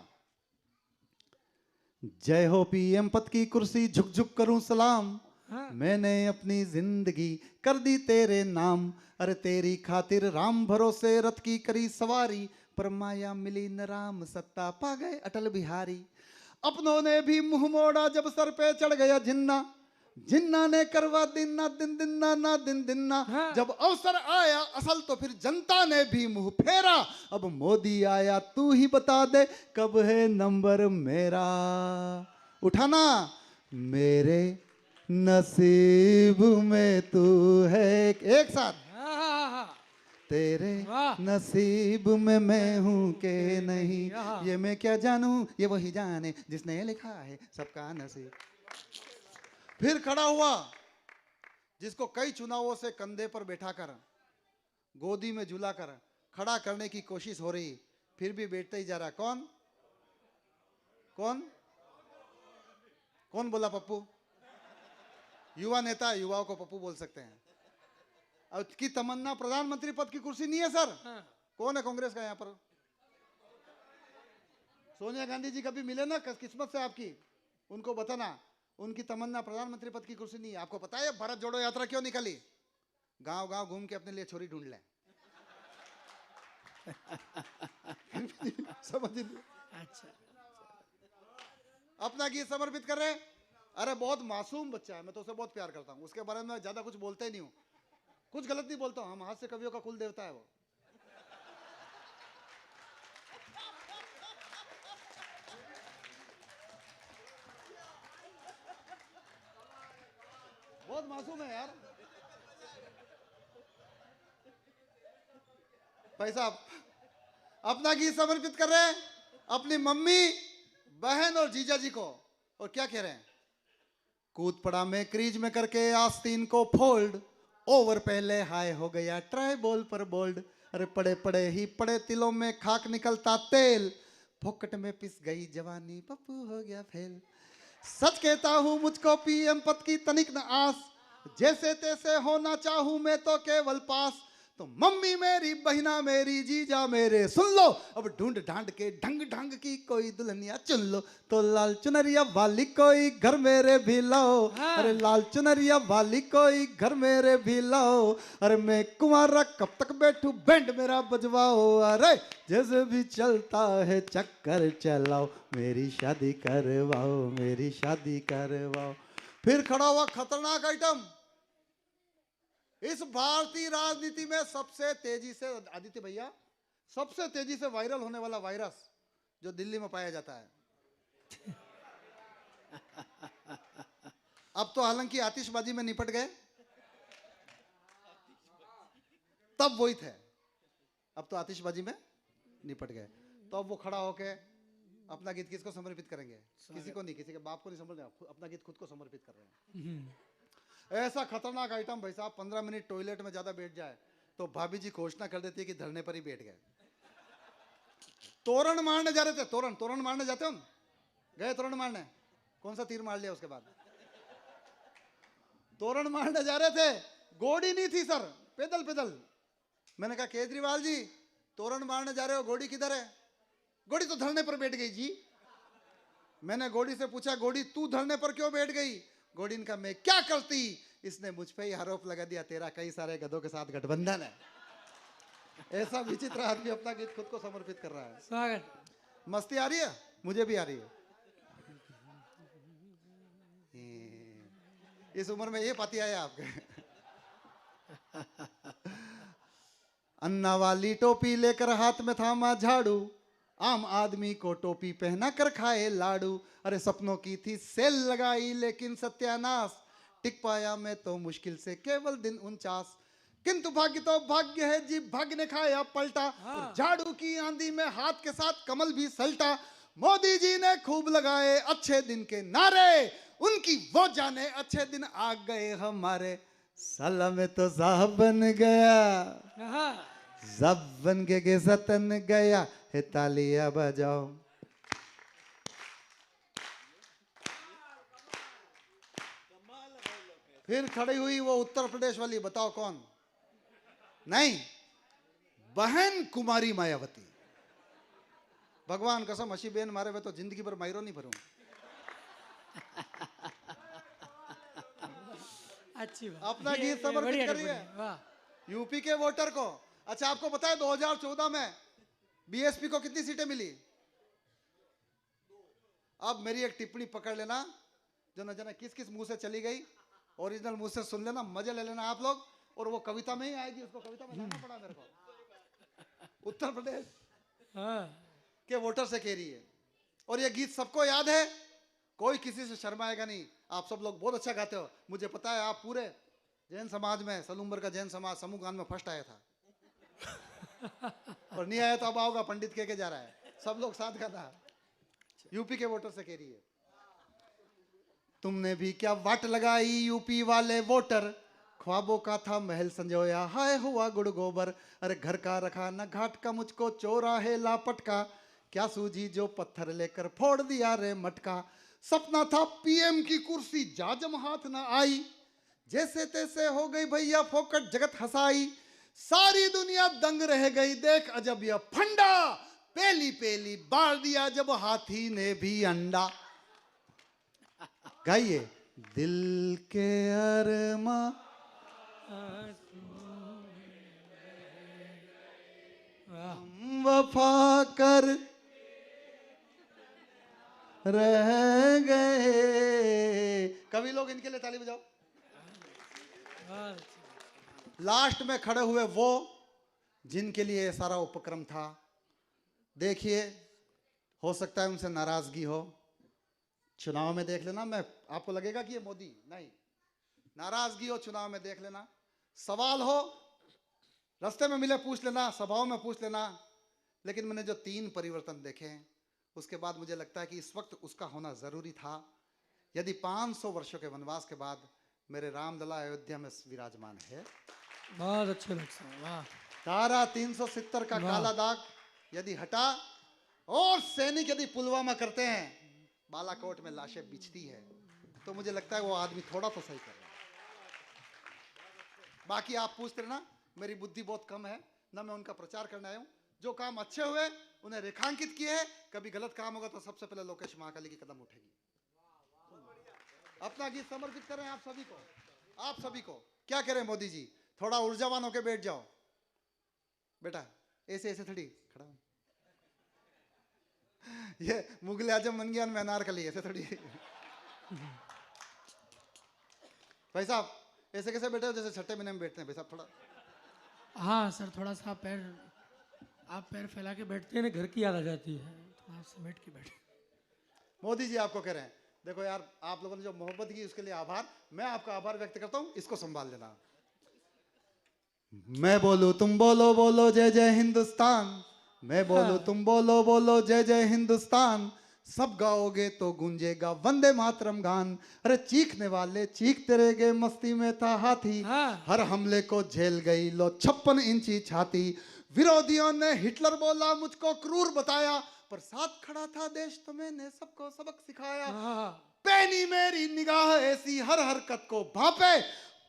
जय हो पीएम पद की कुर्सी, झुक झुक करूं सलाम, मैंने अपनी जिंदगी कर दी तेरे नाम। अरे तेरी खातिर राम भरोसे रथ की करी सवारी, पर माया मिली न राम सत्ता पा गए अटल बिहारी। अपनों ने भी मुंह मोड़ा जब सर पे चढ़ गया जिन्ना, जिन्ना ने करवा दिन ना दिन दिन ना दिन दिन ना। जब अवसर आया असल तो फिर जनता ने भी मुंह फेरा, अब मोदी आया तू ही बता दे कब है नंबर मेरा। उठाना, मेरे नसीब में तू है। एक साथ, तेरे नसीब में मैं हूं के नहीं, ये मैं क्या जानूं ये वही जाने जिसने लिखा है सबका नसीब। फिर खड़ा हुआ जिसको कई चुनावों से कंधे पर बैठाकर गोदी में झुलाकर खड़ा करने की कोशिश हो रही, फिर भी बैठते ही जा रहा। कौन कौन कौन बोला? पप्पू। युवा नेता, युवाओं को पप्पू बोल सकते हैं। अब की तमन्ना प्रधानमंत्री पद की कुर्सी नहीं है सर। कौन है कांग्रेस का यहाँ पर? सोनिया गांधी जी कभी मिले ना किस्मत से आपकी, उनको बताना उनकी तमन्ना प्रधानमंत्री पद की कुर्सी नहीं है। आपको पता है भारत जोड़ो यात्रा क्यों निकाली? गांव गांव घूम के अपने लिए छोरी ढूंढ ले। समझ अच्छा, अपना गीत समर्पित कर रहे हैं। अरे बहुत मासूम बच्चा है, मैं तो उसे बहुत प्यार करता हूँ, उसके बारे में ज्यादा कुछ बोलते ही नहीं हूँ, कुछ गलत नहीं बोलता हूँ। हम हास्य कवियों का कुल देवता है वो। बहुत मासूम है यार भाई साहब। अपना गीत समर्पित कर रहे हैं अपनी मम्मी, बहन और जीजा जी को। और क्या कह रहे हैं? कूद पड़ा मैं क्रीज में करके आस्तीन को फोल्ड, ओवर पहले हाई हो गया ट्राई बॉल पर बोल्ड। अरे पड़े पड़े ही पड़े तिलों में खाक निकलता तेल, फोकट में पिस गई जवानी पप्पू हो गया फेल। सच कहता हूं मुझको पीएम पद की तनिक न आस, जैसे तैसे होना चाहूं मैं तो केवल पास। तो मम्मी मेरी, बहिना मेरी, जीजा मेरे, सुन लो अब ढूंढ ढांड के ढंग ढंग की कोई दुल्हनिया चुन लो, तो लाल चुनरिया वाली कोई घर मेरे भी लाओ। हाँ। अरे लाल चुनरिया वाली कोई घर मेरे भी लाओ। अरे मैं कुंवारा कब तक बैठूं, बैंड मेरा बजवाओ। अरे जैसे भी चलता है चक्कर चलाओ, मेरी शादी करवाओ, मेरी शादी करवाओ। फिर खड़ा हुआ खतरनाक आइटम, इस भारतीय राजनीति में सबसे तेजी से, आदित्य भैया, सबसे तेजी से वायरल होने वाला वायरस जो दिल्ली में पाया जाता है। अब तो हालांकि आतिशबाजी में निपट गए, तब वही थे, अब तो आतिशबाजी में निपट गए। तो अब वो खड़ा होके अपना गीत किसको समर्पित करेंगे? किसी को नहीं, किसी के बाप को नहीं समझ रहे, अपना गीत खुद को समर्पित कर रहे हैं। ऐसा खतरनाक आइटम भाई साहब, 15 मिनट टॉयलेट में ज्यादा बैठ जाए तो भाभी जी घोषणा कर देती है कि धरने पर ही बैठ गए। तोरण मारने जा रहे थे, तोरण मारने जाते हो ना? गए तोरण मारने, कौन सा तीर मार लिया उसके बाद? तोरण मारने जा रहे थे, गोड़ी नहीं थी सर, पैदल पैदल। मैंने कहा केजरीवाल जी तोरण मारने जा रहे हो, गोड़ी किधर है? गोड़ी तो धरने पर बैठ गई जी। मैंने गोड़ी से पूछा, गोड़ी तू धरने पर क्यों बैठ गई? गोड़ी ने कहा मैं क्या करती, इसने मुझ पे ही आरोप लगा दिया तेरा कई सारे गधों के साथ गठबंधन है। ऐसा विचित्र आदमी अपना गीत खुद को समर्पित कर रहा है। स्वागत। मस्ती आ रही है? मुझे भी आ रही है। इस उम्र में ये पाती आया आपके। अन्ना वाली टोपी लेकर हाथ में थामा झाड़ू, आम आदमी को टोपी पहना कर खाए लाडू। अरे सपनों की थी सेल लगाई लेकिन सत्यानाश, टिक पाया मैं तो मुश्किल से केवल दिन 49। किंतु भाग्य तो भाग्य है जी, भाग्य ने खाया पलटा। और झाड़ू की आंधी में हाथ के साथ कमल भी सलटा। मोदी जी ने खूब लगाए अच्छे दिन के नारे, उनकी वो जाने अच्छे दिन आ गए हमारे। साला में तो साहब बन गया, हाँ। सब बन के सतन गया है, तालियां बजाओ। फिर खड़ी हुई वो उत्तर प्रदेश वाली, बताओ कौन? नहीं, बहन कुमारी मायावती। भगवान कसम, हसी बेन मारे हुए तो जिंदगी भर मायरो नहीं भरूं। अच्छी बात। अपना ये- गीत ये समर्पित बढ़िया कर रही बढ़िया, है वाह। यूपी के वोटर को। अच्छा आपको पता है 2014 में बीएसपी को कितनी सीटें मिली? अब मेरी एक टिप्पणी पकड़ लेना, जो न जाने किस किस मुंह से चली गई, ओरिजिनल मुंह से सुन लेना, मजे ले लेना आप लोग। और वो कविता में ही आएगी, उसको कविता में लाना पड़ा मेरे को। उत्तर प्रदेश हाँ। के वोटर से कह रही है, और ये गीत सबको याद है, कोई किसी से शर्माएगा नहीं। आप सब लोग बहुत अच्छा गाते हो, मुझे पता है आप पूरे जैन समाज में, सलूम्बर का जैन समाज समूह गान में फर्स्ट आया था। और नहीं आया तो अब आओगा, पंडित कह के जा रहा है, सब लोग साथ गाना। यूपी के वोटर से कह रही है, तुमने भी क्या वाट लगाई यूपी वाले वोटर, ख्वाबों का था महल संजोया, हाय हुआ गुड़ गोबर। अरे घर का रखा न घाट का, मुझको चौराहे लापट का, क्या सूझी जो पत्थर लेकर फोड़ दिया रे मटका। सपना था पीएम की कुर्सी, जाजम हाथ न आई, जैसे तैसे हो गई भैया फोकट जगत हंसाई। सारी दुनिया दंग रह गई, देख अजब यह फंडा, पहली पहली बार दिया जब हाथी ने भी अंडा। गाइए, दिल के अरमा वाह। वफा कर रह गए। कवि लोग इनके लिए ताली बजाओ। वाह। लास्ट में खड़े हुए वो जिनके लिए ये सारा उपक्रम था। देखिए, हो सकता है उनसे नाराजगी हो, चुनाव में देख लेना। मैं आपको लगेगा कि ये मोदी, नहीं, नाराजगी हो चुनाव में देख लेना, सवाल हो रास्ते में मिले पूछ लेना, सभाओं में पूछ लेना। लेकिन मैंने जो 3 परिवर्तन देखे हैं, उसके बाद मुझे लगता है कि इस वक्त उसका होना जरूरी था। यदि 500 वर्षों के वनवास के बाद मेरे रामलला अयोध्या में विराजमान है, बहुत अच्छे लगते हैं, वाह। तारा 370 का वाह। काला दाग यदि हटा, और सैनिक यदि पुलवामा करते हैं, बालाकोट में लाशें बिछती है, तो मुझे लगता है वो आदमी थोड़ा तो सही कर रहा है। बाकी आप पूछते रहना मेरी बुद्धि बहुत कम है, ना मैं उनका प्रचार करने आया हूं। जो काम अच्छे हुए उन्हें रेखांकित किए हैं, कभी गलत काम होगा तो सबसे पहले लोकेश महाकाली की कदम उठेगी। अपना गीत समर्पित करें आप सभी को, आप सभी को। क्या करें मोदी जी, थोड़ा ऊर्जावान होकर बैठ जाओ बेटा, ऐसे ऐसे थोड़ी खड़ा। ये मुगल आजम बन गया, मैं अनारकली, ऐसे थोड़ी। भाई साहब ऐसे कैसे बैठे हो, जैसे छठे महीने में बैठते हैं भाई साहब, थोड़ा। हाँ सर, थोड़ा सा पैर, आप पैर फैला के बैठते हैं ना, घर की याद आ जाती है, थोड़ा समेट के बैठे। मोदी जी आपको कह रहे हैं, देखो यार आप लोगों ने जो मोहब्बत की उसके लिए आभार, मैं आपका आभार व्यक्त करता हूं, इसको संभाल लेना। मैं बोलूं तुम बोलो, बोलो जय जय हिंदुस्तान, मैं बोलूं तुम बोलो, बोलो जय जय हिंदुस्तान, सब गाओगे तो गूंजेगा वंदे मातरम गान। अरे चीखने वाले चीखते रह गए, मस्ती में था हाथी, हर हमले को झेल गई लो 56 इंची छाती। विरोधियों ने हिटलर बोला, मुझको क्रूर बताया, पर साथ खड़ा था देश तो मैंने सबको सबक सिखाया। पैनी मेरी निगाह ऐसी हर हरकत को भापे,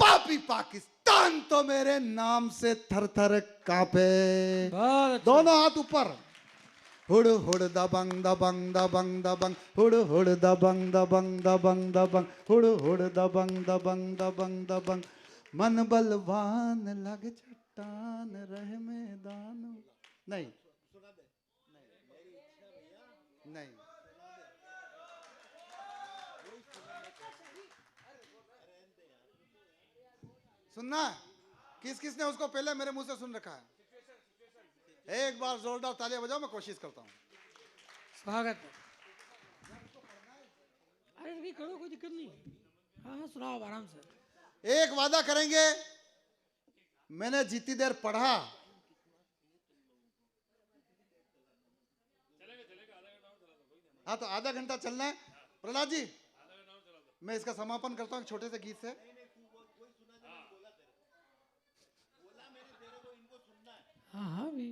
पापी पाकिस्तान तो मेरे नाम से थर थर कांपे। दोनों हाथ ऊपर। हुड़ हुड़ दबंग दबंग दबंग दबंग, हुड़ हुड़ दबंग दबंग दबंग दबंग, हुड़ हुड़ दबंग दबंग दबंग दबंग। मन बलवान लग चट्टान रहे मैदान। नहीं नहीं, सुनना किस किसने उसको पहले मेरे मुंह से सुन रखा है? एक बार जोरदार तालियां बजाओ, मैं कोशिश करता हूं। स्वागत है। अरे नहीं करो, कोई दिक्कत नहीं। हाँ हाँ सुनाओ आराम से। एक वादा करेंगे, मैंने जितनी देर पढ़ा, हाँ तो आधा घंटा चलना है। प्रहलाद जी मैं इसका समापन करता हूँ एक छोटे से गीत से। हाँ हाँ भी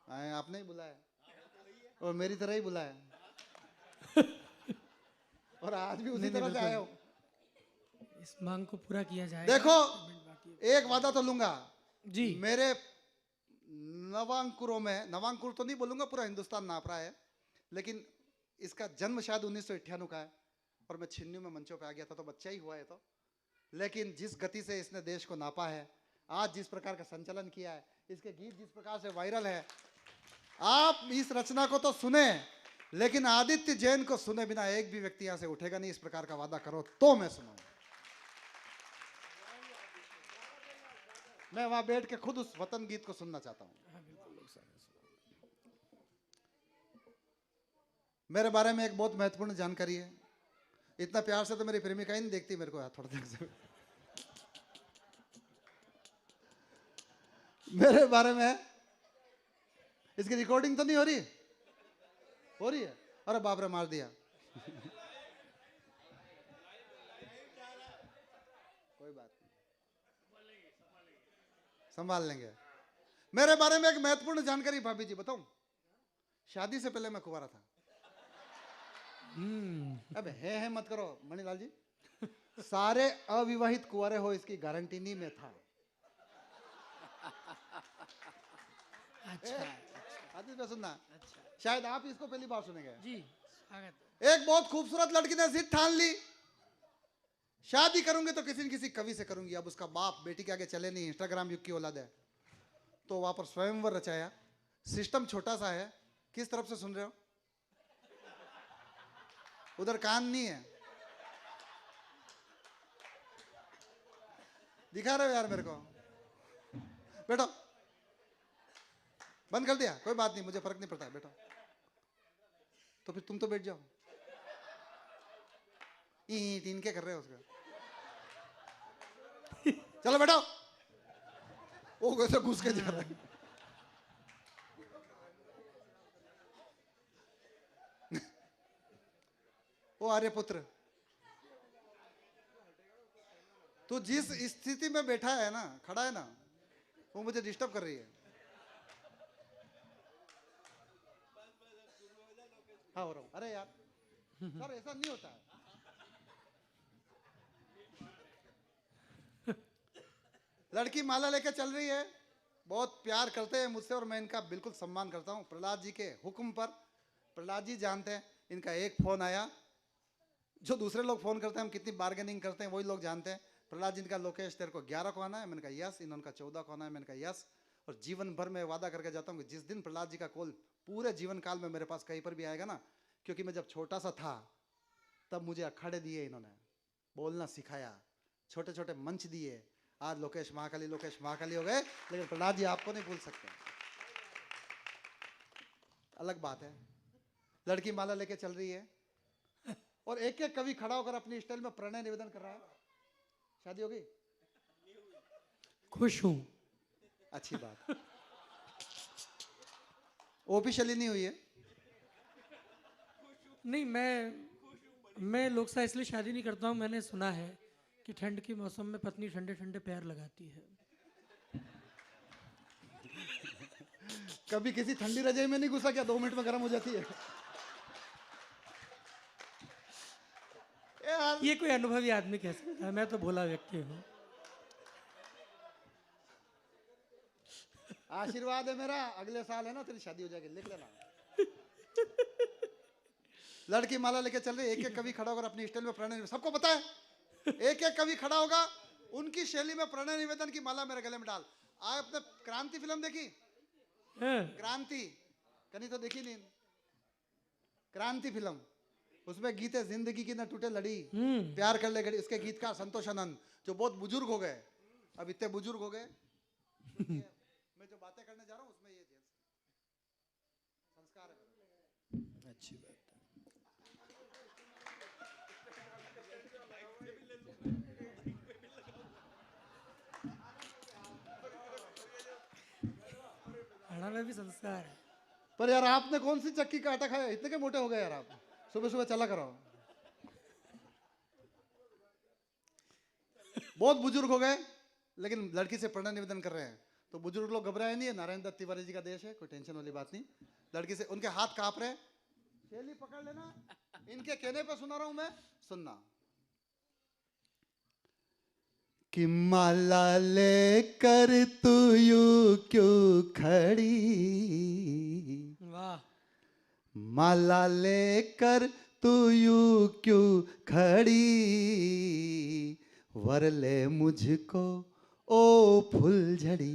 आए, आपने ही बुलाया और मेरी तरह ही बुलाया और आज भी उसी तरह से आए हो। इस मांग को पूरा किया जाए। देखो एक वादा तो लूंगा जी, मेरे नवांकुरों में, नवांकुर तो नहीं बोलूंगा, पूरा हिंदुस्तान नाप रहा है, लेकिन इसका जन्म शायद 1998 का है और मैं 96 में मंचों पे आ गया था, तो बच्चा ही हुआ है तो। लेकिन जिस गति से इसने देश को नापा है, आज जिस प्रकार का संचालन किया है, इसके गीत जिस प्रकार से वायरल है, आप इस रचना को तो सुने, लेकिन आदित्य जैन को सुने बिना एक भी व्यक्ति यहां से उठेगा नहीं। इस प्रकार का वादा करो तो मैं सुनाऊं। मैं वहां बैठ के खुद उस वतन गीत को सुनना चाहता हूं। मेरे बारे में एक बहुत महत्वपूर्ण जानकारी है, इतना प्यार से तो मेरी प्रेमिका ही नहीं देखती मेरे को यार, थोड़ा देर से। मेरे बारे में इसकी रिकॉर्डिंग तो नहीं हो रही? हो रही है? अरे बाप रे, मार दिया। कोई बात नहीं, संभाल लेंगे। मेरे बारे में एक महत्वपूर्ण जानकारी भाभी जी बताऊं, शादी से पहले मैं कुंवारा था। अब है मत करो मणिलाल जी, सारे अविवाहित कुंवारे हो इसकी गारंटी नहीं मैं था। अच्छा आदित्य पे सुनना, शायद आप इसको पहली बार सुनेंगे। जी स्वागत है। एक बहुत खूबसूरत लड़की ने जिद ठान ली, शादी करूंगी तो किसी न किसी कवि से करूंगी। अब उसका बाप बेटी के आगे चले नहीं, इंस्टाग्राम युग की औलाद है, तो वहां पर स्वयंवर रचाया। सिस्टम छोटा सा है, किस तरफ से सुन रहे हो? उधर कान नहीं है, दिखा रहे हो यार मेरे को। बैठो, बंद कर दिया, कोई बात नहीं, मुझे फर्क नहीं पड़ता है, बैठो। तो फिर तुम तो बैठ जाओ, ईंट इनके कर रहे हो उसका। चलो बैठो। वो कैसे घुस के जा रहा है। ओ आर्यपुत्र, तू जिस स्थिति में बैठा है ना, खड़ा है ना, वो मुझे डिस्टर्ब कर रही है। हाँ हो रहा हूं। अरे यार सर ऐसा नहीं होता है। लड़की माला लेके चल रही है, बहुत प्यार करते हैं मुझसे और मैं इनका बिल्कुल सम्मान करता हूँ। प्रहलाद जी के हुक्म पर, प्रहलाद जी जानते हैं, इनका एक फोन आया, जो दूसरे लोग फोन करते हैं हम कितनी बार्गेनिंग करते हैं वही लोग जानते हैं। प्रहलाद जी का, लोकेश तेरे को 11 को आना है, मैंने कहा यस। इन्होंने कहा 14 को आना है, मैंने कहा यस। और जीवन भर मैं वादा करके जाता हूँ कि जिस दिन प्रहलाद जी का कॉल पूरे जीवन काल में मेरे पास कहीं पर भी आएगा ना, क्योंकि मैं जब छोटा सा था तब मुझे अखाड़े दिए इन्होंने, बोलना सिखाया, छोटे छोटे मंच दिए। आज लोकेश महाकाली हो गए, लेकिन प्रहलाद जी आपको नहीं भूल सकते। अलग बात है। लड़की माला लेके चल रही है और एक एक कवि खड़ा होकर अपनी स्टाइल में प्रणय निवेदन कर रहा है। शादी हो गई? खुश हूं। अच्छी बात। ऑफिशियली नहीं हुई है? नहीं, मैं लोग सा इसलिए शादी नहीं करता हूं, मैंने सुना है कि ठंड के मौसम में पत्नी ठंडे ठंडे पैर लगाती है। कभी किसी ठंडी रजाई में नहीं घुसा क्या? 2 मिनट में गर्म हो जाती है। यार ये कोई अनुभवी आदमी कह सकता है, मैं तो भोला व्यक्ति हूँ। आशीर्वाद है मेरा, अगले साल है ना तेरी शादी हो जाएगी, लिख लेना। लड़की माला लेके चल रही है, एक एक कवि खड़ा होकर अपनी स्टाइल में प्रणय, सबको पता है, एक एक कवि खड़ा होगा, उनकी शैली में प्रणय निवेदन की माला मेरे गले में डाल। आपने क्रांति फिल्म देखी? क्रांति कहीं तो देखी नहीं? क्रांति फिल्म, उसमें गीत है, जिंदगी की न टूटे लड़ी, प्यार कर ले घड़ी। उसके गीतकार संतोष आनंद, जो बहुत बुजुर्ग हो गए, अब इतने बुजुर्ग हो गए, मैं जो बातें करने जा रहा हूँ उसमें ये संस्कार है। अच्छी बात है। खाना में भी संस्कार है। पर यार आपने कौन सी चक्की का आटा खाया? इतने के मोटे हो गए यार आप, सुबह सुबह चला करो। बहुत बुजुर्ग हो गए लेकिन लड़की से प्रणय निवेदन कर रहे हैं, तो बुजुर्ग लोग घबराए नहीं है, नारायण दत्त तिवारी जी का देश है, कोई टेंशन वाली बात नहीं। लड़की से उनके हाथ कांप रहे, शैली पकड़ लेना, इनके कहने पे सुना रहा हूं मैं, सुनना। कि माला लेकर तू यूं क्यों खड़ी, वाह। माला लेकर तू यूं क्यों खड़ी, वर ले मुझको ओ फुलझड़ी।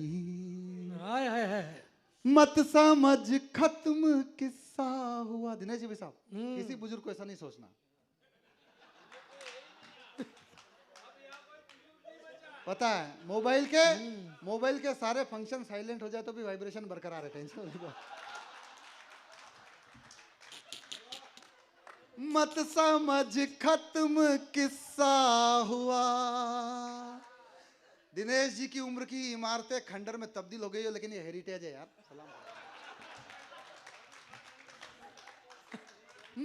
हाय हाय हाय। मत समझ खत्म किस्सा हुआ। दिनेश जी भाई साहब, किसी बुजुर्ग को ऐसा नहीं सोचना। पता है मोबाइल के सारे फंक्शन साइलेंट हो जाए तो भी वाइब्रेशन बरकरार है, टेंशन वाली बात। मत समझ खत्म किस्सा हुआ। दिनेश जी की उम्र की इमारतें खंडर में तब्दील हो गई है, लेकिन ये हेरिटेज है यार। सलाम।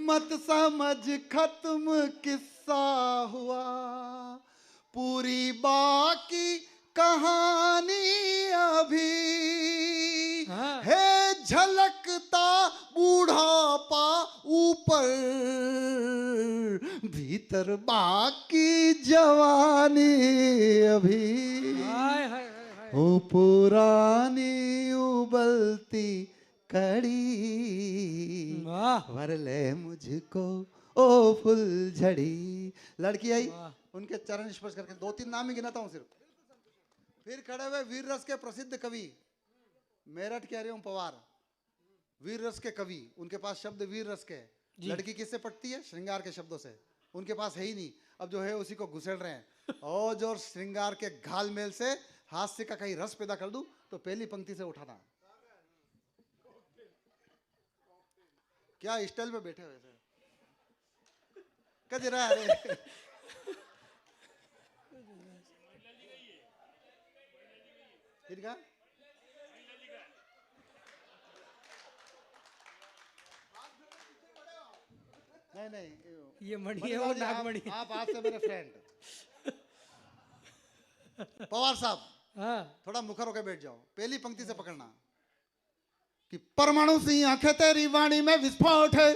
मत समझ खत्म किस्सा हुआ, पूरी बाकी कहानी अभी है, झलकता बूढ़ापा ऊपर, भीतर बाकी जवानी अभी। हाय हाय हाय हाय। ओ पुरानी उबलती कड़ी, वाह। वर ले मुझको ओ फुलझड़ी। लड़की आई, उनके चरण स्पर्श करके 2-3 नाम ही गिनाता हूं सिर्फ। फिर खड़े हुए वीर रस के प्रसिद्ध कवि, मेरठ के हरिओम पवार, वीर रस के कवि, उनके पास शब्द वीर रस के। लड़की किससे पटती है? श्रृंगार के शब्दों से। उनके पास है ही नहीं, अब जो है उसी को घुसेड़ रहे हैं। और जो श्रृंगार के घालमेल से हास्य का कहीं रस पैदा कर दूं तो पहली पंक्ति से उठाना। क्या स्टाइल में बैठे हुए थे कजरा रे। किनका? नहीं ये मणि है, वो नागमणि। आप आज से मेरे फ्रेंड। पवार साहब, हाँ। थोड़ा मुखर होकर बैठ जाओ, पहली पंक्ति से पकड़ना। कि परमाणु सी आंखें तेरी वाणी में विस्फोट है।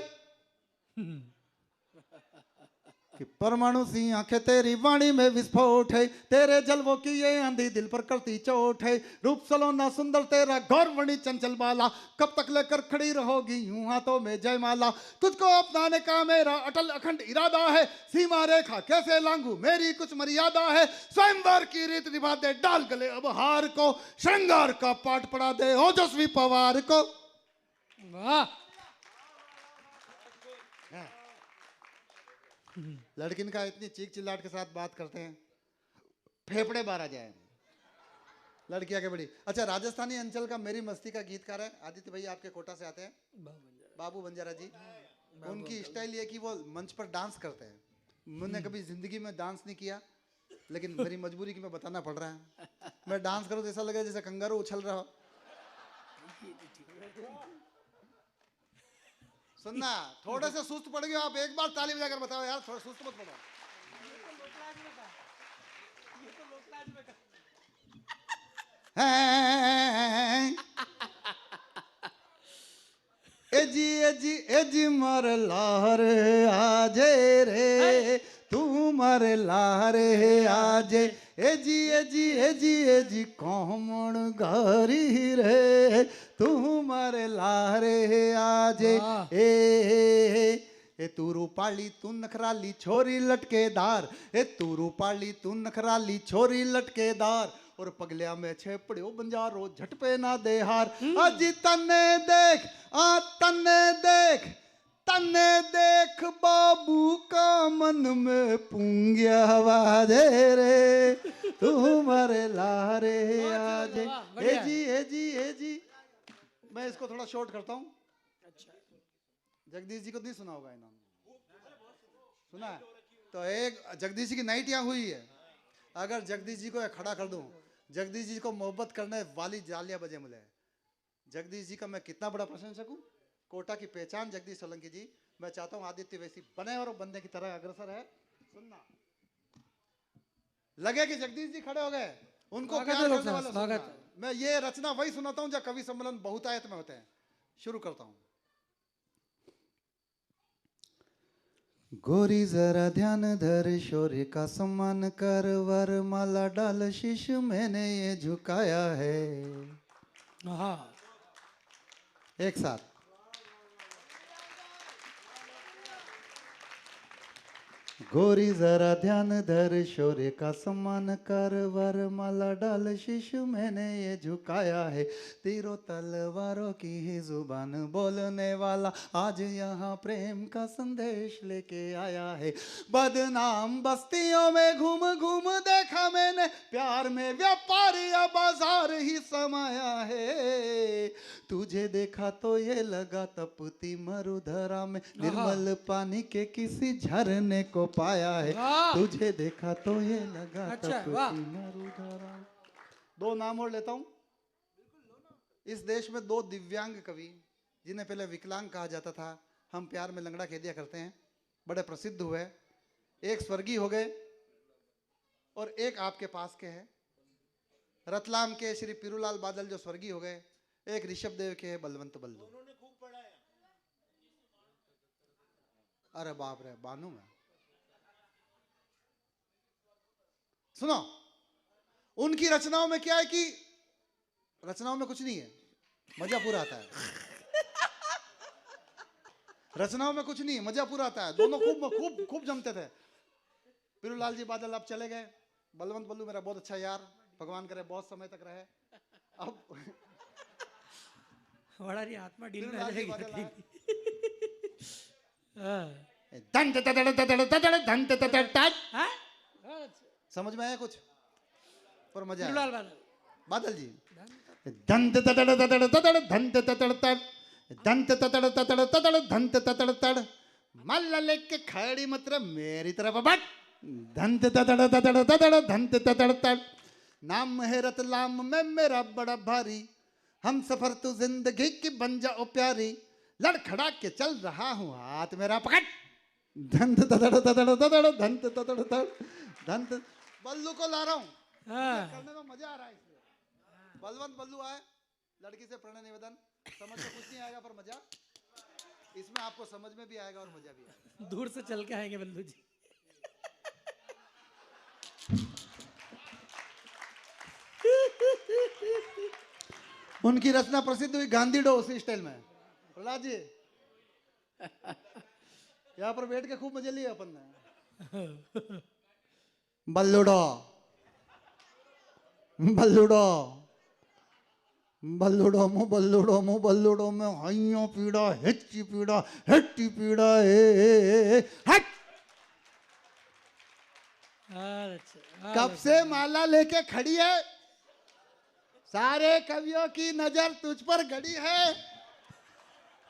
कि परमाणु सी आंखें तेरी वाणी में विस्फोट है, तेरे जलवों की ये आंधी दिल पर करती चोट है, रूप सलोना सुंदर तेरा गौरवणी चंचल बाला, कब तक लेकर खड़ी रहोगी यूं हाथों में जयमाला, तुझको अपनाने का मेरा अटल अखंड इरादा है, सीमा रेखा कैसे लांघू मेरी कुछ मर्यादा है, स्वयंवर की रीत निभा दे डाल गले अब हार को, श्रृंगार का पाठ पढ़ा दे ओजस्वी पवार को। वाह। लड़किन का इतनी चीख चिल्लाट के साथ बात करते हैं, फेफड़े बाहर आ जाए। लड़की आगे बढ़ी। अच्छा, राजस्थानी अंचल का मेरी मस्ती का गीतकार है आदित्य भैया, आपके कोटा से आते हैं, बाबू बंजारा जी। उनकी स्टाइल ये कि वो मंच पर डांस करते हैं। मैंने कभी जिंदगी में डांस नहीं किया, लेकिन मेरी मजबूरी की मैं बताना पड़ रहा है। मैं डांस करूँ तो ऐसा लगे जैसे कंगारू उछल रहा हो। सुनना, थोड़े से सुस्त पड़ गए आप, एक बार ताली बजाकर बताओ यार, थोड़ा सुस्त मत पड़ो। एजी मर लार आजे रे, तू मर लार आजे, एजी कौमण गारी रे, तू मर लारे आजे। ए तू रूपाली तू नखराली छोरी लटकेदार, ए तू रूपाली तू नखराली छोरी लटकेदार, और पगलिया में छेपड़ियो बंजारो झट पे ना दे हार। अजी तन्ने देख, आ तन्ने देख बाबू का मन में पुंगिया वाजे रे, तू मरे लारे आजे। ए जी मैं इसको थोड़ा शॉर्ट करता हूँ। जगदीश जी को नहीं सुना होगा इन्होंने, सुना है? तो एक जगदीश जी की नाइट यहाँ हुई है, अगर जगदीश जी को खड़ा कर दूं, जगदीश जी को मोहब्बत करने वाली जालियां बजे मिले। जगदीश जी का मैं कितना बड़ा प्रशंसक हूँ, कोटा की पहचान जगदीश सोलंकी जी। मैं चाहता हूँ आदित्य वैसी बने और बनने की तरह अग्रसर है। सुनना, लगे कि जगदीश जी खड़े हो गए, उनको प्यार करने वाला सुनना। मैं ये रचना वही सुनाता हूँ जब कवि सम्मेलन बहुतायत में होते हैं। शुरू करता हूँ। गोरी जरा ध्यान धर, शौर्य का सम्मान कर, वर माला डाल शीश मैंने ये झुकाया है। एक साथ। गोरी जरा ध्यान धर, शौर्य का सम्मान कर, वर माला डाल शीश मैंने ये झुकाया है, तीरों तलवारों की ही जुबान बोलने वाला आज यहाँ प्रेम का संदेश लेके आया है। बदनाम बस्तियों में घूम घूम देखा मैंने, प्यार में व्यापारी या बाजार ही समाया है। तुझे देखा तो ये लगा तपती मरुधरा में, निर्मल पानी के किसी झरने को पाया है। तुझे देखा तो ये लगा तपती मरुधरा। दो नाम और लेता हूं। इस देश में दो दिव्यांग कवि, जिन्हें पहले विकलांग कहा जाता था, हम प्यार में लंगड़ा कह दिया करते हैं, बड़े प्रसिद्ध हुए। एक स्वर्गीय हो गए और एक आपके पास के हैं। रतलाम के श्री पीरूलाल बादल जो स्वर्गीय हो गए, एक ऋषभ देव के है बलवंत बल्लू। उन्होंने खूब पढ़ाया। अरे बाप रे, बानू में सुनो, उनकी रचनाओं में क्या है कि रचनाओं में कुछ नहीं है, मजा पूरा आता है। रचनाओं में कुछ नहीं है, मजा पूरा आता है। दोनों खूब खूब खूब जमते थे। पीरूलाल जी बादल अब चले गए, बलवंत बल्लू मेरा बहुत अच्छा यार, भगवान करे बहुत समय तक रहे। अब हमारी आत्मा डील में आ जाएगी। समझ में आया कुछ? पर मजा आया। बादल जी दंत ततड़ ततड़ ततड़ धंत ततड़ तड़, दंत ततड़ ततड़ ततड़ धंत ततड़ तड़, मल्ला लेके खड़ी मतलब मेरी तरफ बट, धंत ततड़ ततड़ ततड़ धंत ततड़ तड़। नाम है रतलाम में मेरा बड़ा भारी, हम सफर तू जिंदगी की बन जाओ प्यारी, लड़खड़ा के चल रहा हूँ हाथ मेरा पकड़, धंत ततड़ ततड़ ततड़ धंत ततड़ तड़ धंत। बल्लू को ला रहा हूँ, करने में मजा आ रहा है इसलिए। बलवंत बल्लू आए, लड़की से प्रणय निवेदन, समझ में कुछ नहीं आएगा पर मजा इसमें आपको समझ में भी आएगा और मजा भी आएगा। दूर से चल के आएंगे बल्लू जी। उनकी रचना प्रसिद्ध हुई गांधी डो उसी स्टाइल में। प्रहलाद जी यहाँ पर बैठ के खूब मजे लिए अपन ने। बल्लूडो बल्लूडो बल्लूडो मु बल्लूडो में हइयो पीड़ा हिच्ची पीड़ा हिट्टी पीड़ा हट। अच्छा कब से माला लेके खड़ी है, सारे कवियों की नजर तुझ पर गड़ी है,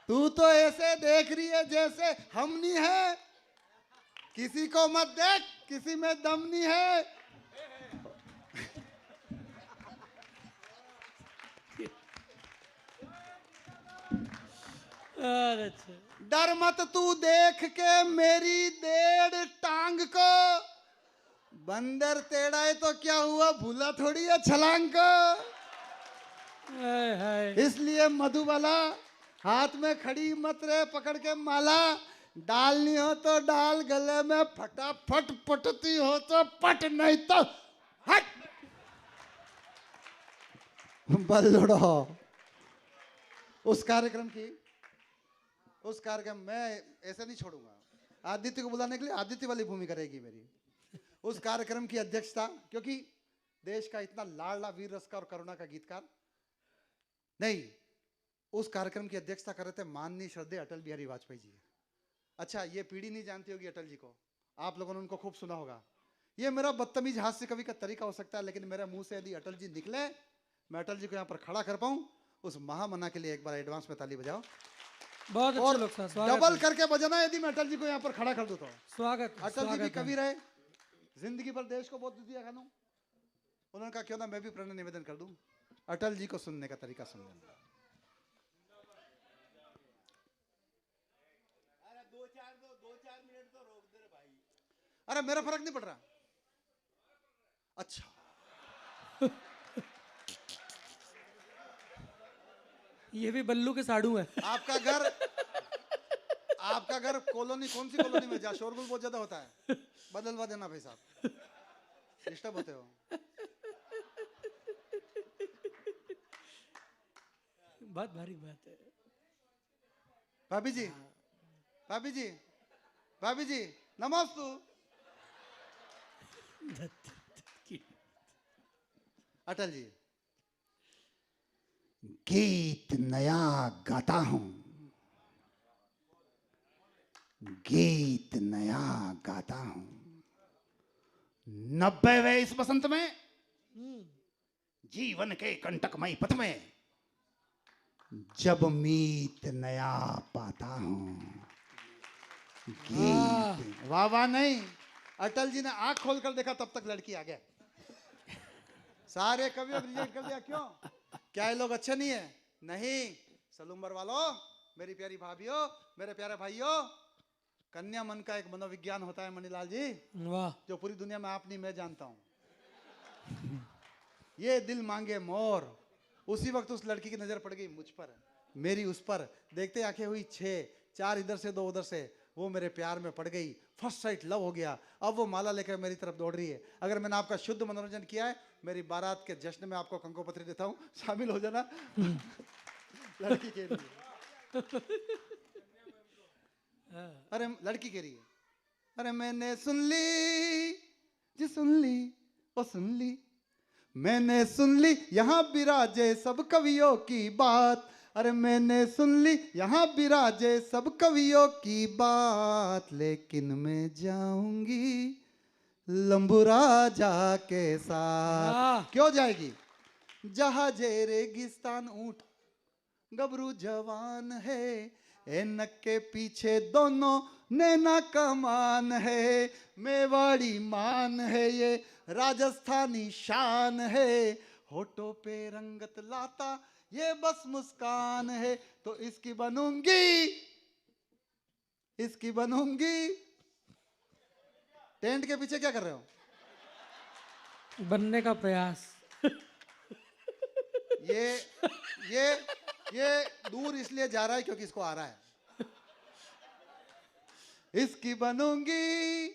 तू तो ऐसे देख रही है जैसे हम नहीं है, किसी को मत देख किसी में दम नहीं है। अच्छा डर मत तू देख के मेरी डेढ़ टांग को, बंदर टेढ़ा है तो क्या हुआ भूला थोड़ी है छलांग को। हाय हाय इसलिए मधुबाला हाथ में खड़ी मत रहे पकड़ के माला, डालनी हो तो डाल गले में फटाफट, पटती हो तो पट नहीं तो हट। बल्लुड़ो उस कार्यक्रम मैं ऐसे नहीं छोड़ूंगा। आदित्य को बुलाने के लिए आदित्य वाली भूमिका रहेगी मेरी। उस कार्यक्रम की अध्यक्षता, क्योंकि देश का इतना लाडला वीर रस का और करुणा का गीतकार नहीं, उस कार्यक्रम की अध्यक्षता कर रहे थे माननीय श्रद्धेय अटल बिहारी वाजपेयी जी। अच्छा, ये पीढ़ी नहीं जानती होगी अटल जी को, आप लोगों ने उनको खूब सुना होगा। ये मेरा बदतमीज हास्य कवि का तरीका हो सकता है, लेकिन मेरे मुंह से यदि अटल जी निकले, मैं अटल जी को यहाँ पर खड़ा कर पाऊं, उस महामना के लिए एक बार एडवांस में ताली बजाओ। बहुत अच्छे और लोग साहब, स्वागत डबल है। करके बजाना यदि मैं अटल जी को यहाँ पर खड़ा कर दूं तो। स्वागत है, अटल जी भी स्वागत है। कवि रहे, जिंदगी भर देश को बहुत दिया खानू। उन्होंने कहा क्यों ना मैं भी प्रण निवेदन कर दूं, अटल जी को सुनने का तरीका सुन लेना। अरे मेरा फर्क नहीं पड़ रहा। अच्छा ये भी बल्लू के साड़ू है। आपका घर कॉलोनी, कौन सी कॉलोनी में, जहाँ शोरगुल बहुत ज्यादा होता है, बदलवा देना भाई साहब, डिस्टर्ब होते हो। बहुत भारी बात है। भाभी जी, भाभी जी, भाभी जी, नमस्ते। अटल जी, गीत नया गाता हूं, गीत नया गाता हूं, 90वें इस बसंत में, जीवन के कंटकमय पथ में, जब मीत नया पाता हूं, गीत। वाह वाह नहीं, अटल जी ने आंख खोलकर देखा तब तक लड़की आ गया। सारे कवियों को रिजेक्ट कर दिया। क्यों? क्या ये लोग अच्छे नहीं है? नहीं, सलूम्बर वालों, मेरी प्यारी भाभीओ, मेरे प्यारे भाइयों, कन्या मन का एक मनोविज्ञान होता है मणिलाल जी, वाह, जो पूरी दुनिया में आप नहीं मैं जानता हूं। ये दिल मांगे मोर, उसी वक्त उस लड़की की नजर पड़ गई मुझ पर, मेरी उस पर, देखते आंखें हुई 6, 4 इधर से 2 उधर से, वो मेरे प्यार में पड़ गई, फर्स्ट साइट लव हो गया। अब वो माला लेकर मेरी तरफ दौड़ रही है। अगर मैंने आपका शुद्ध मनोरंजन किया है, मेरी बारात के जश्न में आपको कंकोपत्री देता हूं, शामिल हो जाना। लड़की कह रही है, अरे लड़की कह रही है, अरे मैंने सुन ली जी, सुन ली ओ सुन ली, मैंने सुन ली यहाँ बिराजे सब कवियों की बात, अरे मैंने सुन ली यहाँ बिराजे सब कवियों की बात, लेकिन मैं जाऊंगी लंबू राजा के साथ। क्यों जाएगी? जहाजे रेगिस्तान ऊंट गबरू जवान है, एनक के पीछे दोनों नैना कमान है, मेवाड़ी मान है ये राजस्थानी शान है, होठों पे रंगत लाता ये बस मुस्कान है, तो इसकी बनूंगी, इसकी बनूंगी। टेंट के पीछे क्या कर रहे हो? बनने का प्रयास। ये दूर इसलिए जा रहा है क्योंकि इसको आ रहा है। इसकी बनूंगी,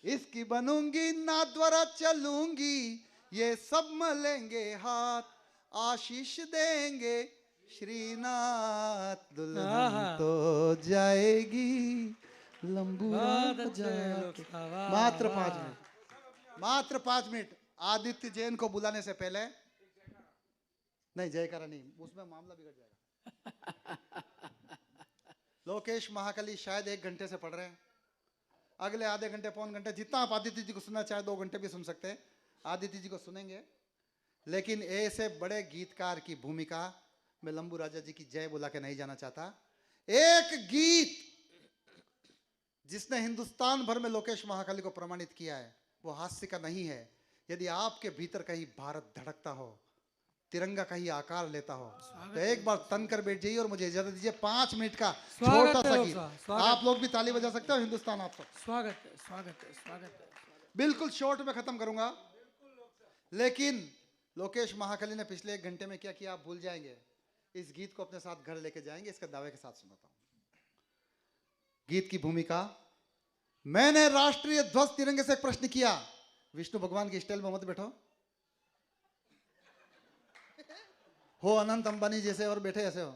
इसकी बनूंगी, नाथ द्वारा चलूंगी, ये सब मलेंगे हाथ, आशीष देंगे श्रीनाथ, दुल्हन आहा। तो जाएगी लंबू बहुत राजा अच्छे लोग, के। वाह, मात्र वाह। 5 मिनट, मात्र 5 मिनट। आदित्य जैन को बुलाने से पहले, नहीं जयकारा नहीं, उसमें मामला बिगड़ जाएगा। लोकेश महाकली शायद 1 घंटे से पढ़ रहे हैं। अगले आधे घंटे पौन घंटे जितना आप आदित्य जी को सुनना चाहे 2 घंटे भी सुन सकते हैं, आदित्य जी को सुनेंगे। लेकिन ऐसे बड़े गीतकार की भूमिका मैं लंबू राजा जी की जय बुला के नहीं जाना चाहता। एक गीत जिसने हिंदुस्तान भर में लोकेश महाकाली को प्रमाणित किया है वो हास्य का नहीं है। यदि आपके भीतर कहीं भारत धड़कता हो, तिरंगा कहीं आकार लेता हो, तो एक बार तन कर बैठ जाइए और मुझे इजाजत दीजिए 5 मिनट का स्वागत छोटा है सा लोग गीत। साहब, स्वागत। आप लोग भी ताली बजा सकते हो, हिंदुस्तान आप सब। स्वागत है, स्वागत है, स्वागत है। बिल्कुल शॉर्ट में खत्म करूंगा, लेकिन लोकेश महाकाली ने पिछले 1 घंटे में क्या किया आप भूल जाएंगे। इस गीत को अपने साथ घर लेके जाएंगे, इसका दावे के साथ सुनाता हूं। गीत की भूमिका, मैंने राष्ट्रीय ध्वज तिरंगे से एक प्रश्न किया। विष्णु भगवान की स्टाइल में मत बैठो, हो अनंत अंबानी जैसे और बैठे ऐसे हो।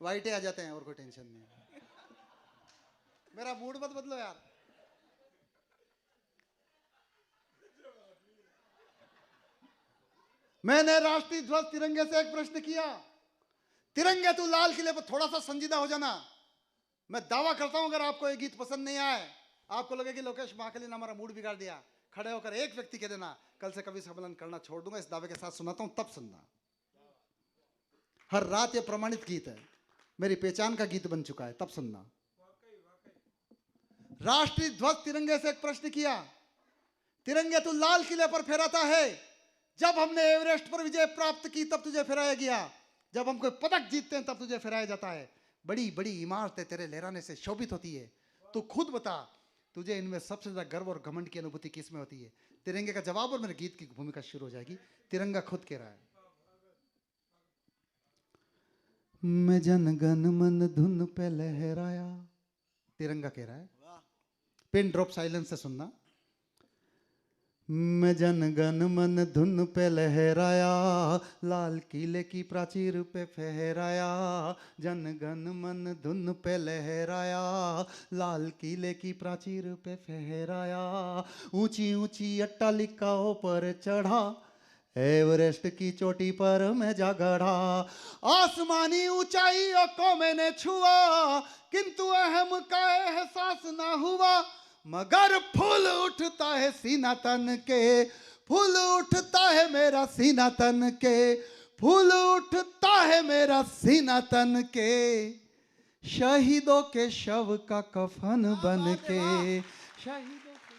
वाइटे आ जाते हैं और कोई टेंशन नहीं। मेरा मूड मत बदलो यार। मैंने राष्ट्रीय ध्वज तिरंगे से एक प्रश्न किया। तिरंगे तू लाल किले पर थोड़ा सा संजीदा हो जाना। मैं दावा करता हूं अगर आपको ये गीत पसंद नहीं आए, आपको लगे कि लोकेश महाकाली ने हमारा मूड बिगाड़ दिया, खड़े होकर एक व्यक्ति कह देना कल से कवि सम्मेलन करना छोड़ दूंगा। इस दावे के साथ सुनाता हूं, तब सुनना। हर रात ये प्रमाणित गीत है, मेरी पहचान का गीत बन चुका है, तब सुनना। राष्ट्रीय ध्वज तिरंगे से एक प्रश्न किया। तिरंगे तू लाल किले पर फहराता है, जब हमने एवरेस्ट पर विजय प्राप्त की तब तुझे फहराया गया, जब हम कोई पदक जीतते हैं तब तुझे फहराया जाता है। बड़ी बड़ी इमारतें तेरे लहराने से शोभित होती है। तू खुद बता तुझे इनमें सबसे ज्यादा गर्व और घमंड की अनुभूति किस में होती है। तिरंगे का जवाब और मेरे गीत की भूमिका शुरू हो जाएगी। तिरंगा खुद कह रहा है, मैं जन गण मन धुन पे लहराया। तिरंगा कह रहा है, पिन ड्रॉप साइलेंस से सुनना। मैं जन गण मन धुन पे लहराया, लाल किले की प्राचीर पे फहराया। जन गण मन धुन पे लहराया, लाल किले की प्राचीर पे फहराया। ऊंची ऊंची अट्टालिकाओं पर चढ़ा, एवरेस्ट की चोटी पर मैं जा गड़ा। आसमानी ऊंचाइयों को मैंने छुआ, किंतु अहम का एहसास ना हुआ। मगर फूल उठता है सीना तन के, फूल उठता है मेरा सीना तन के, फूल उठता है मेरा सीना तन के। शहीदों के शव का कफन बन के, शहीदों के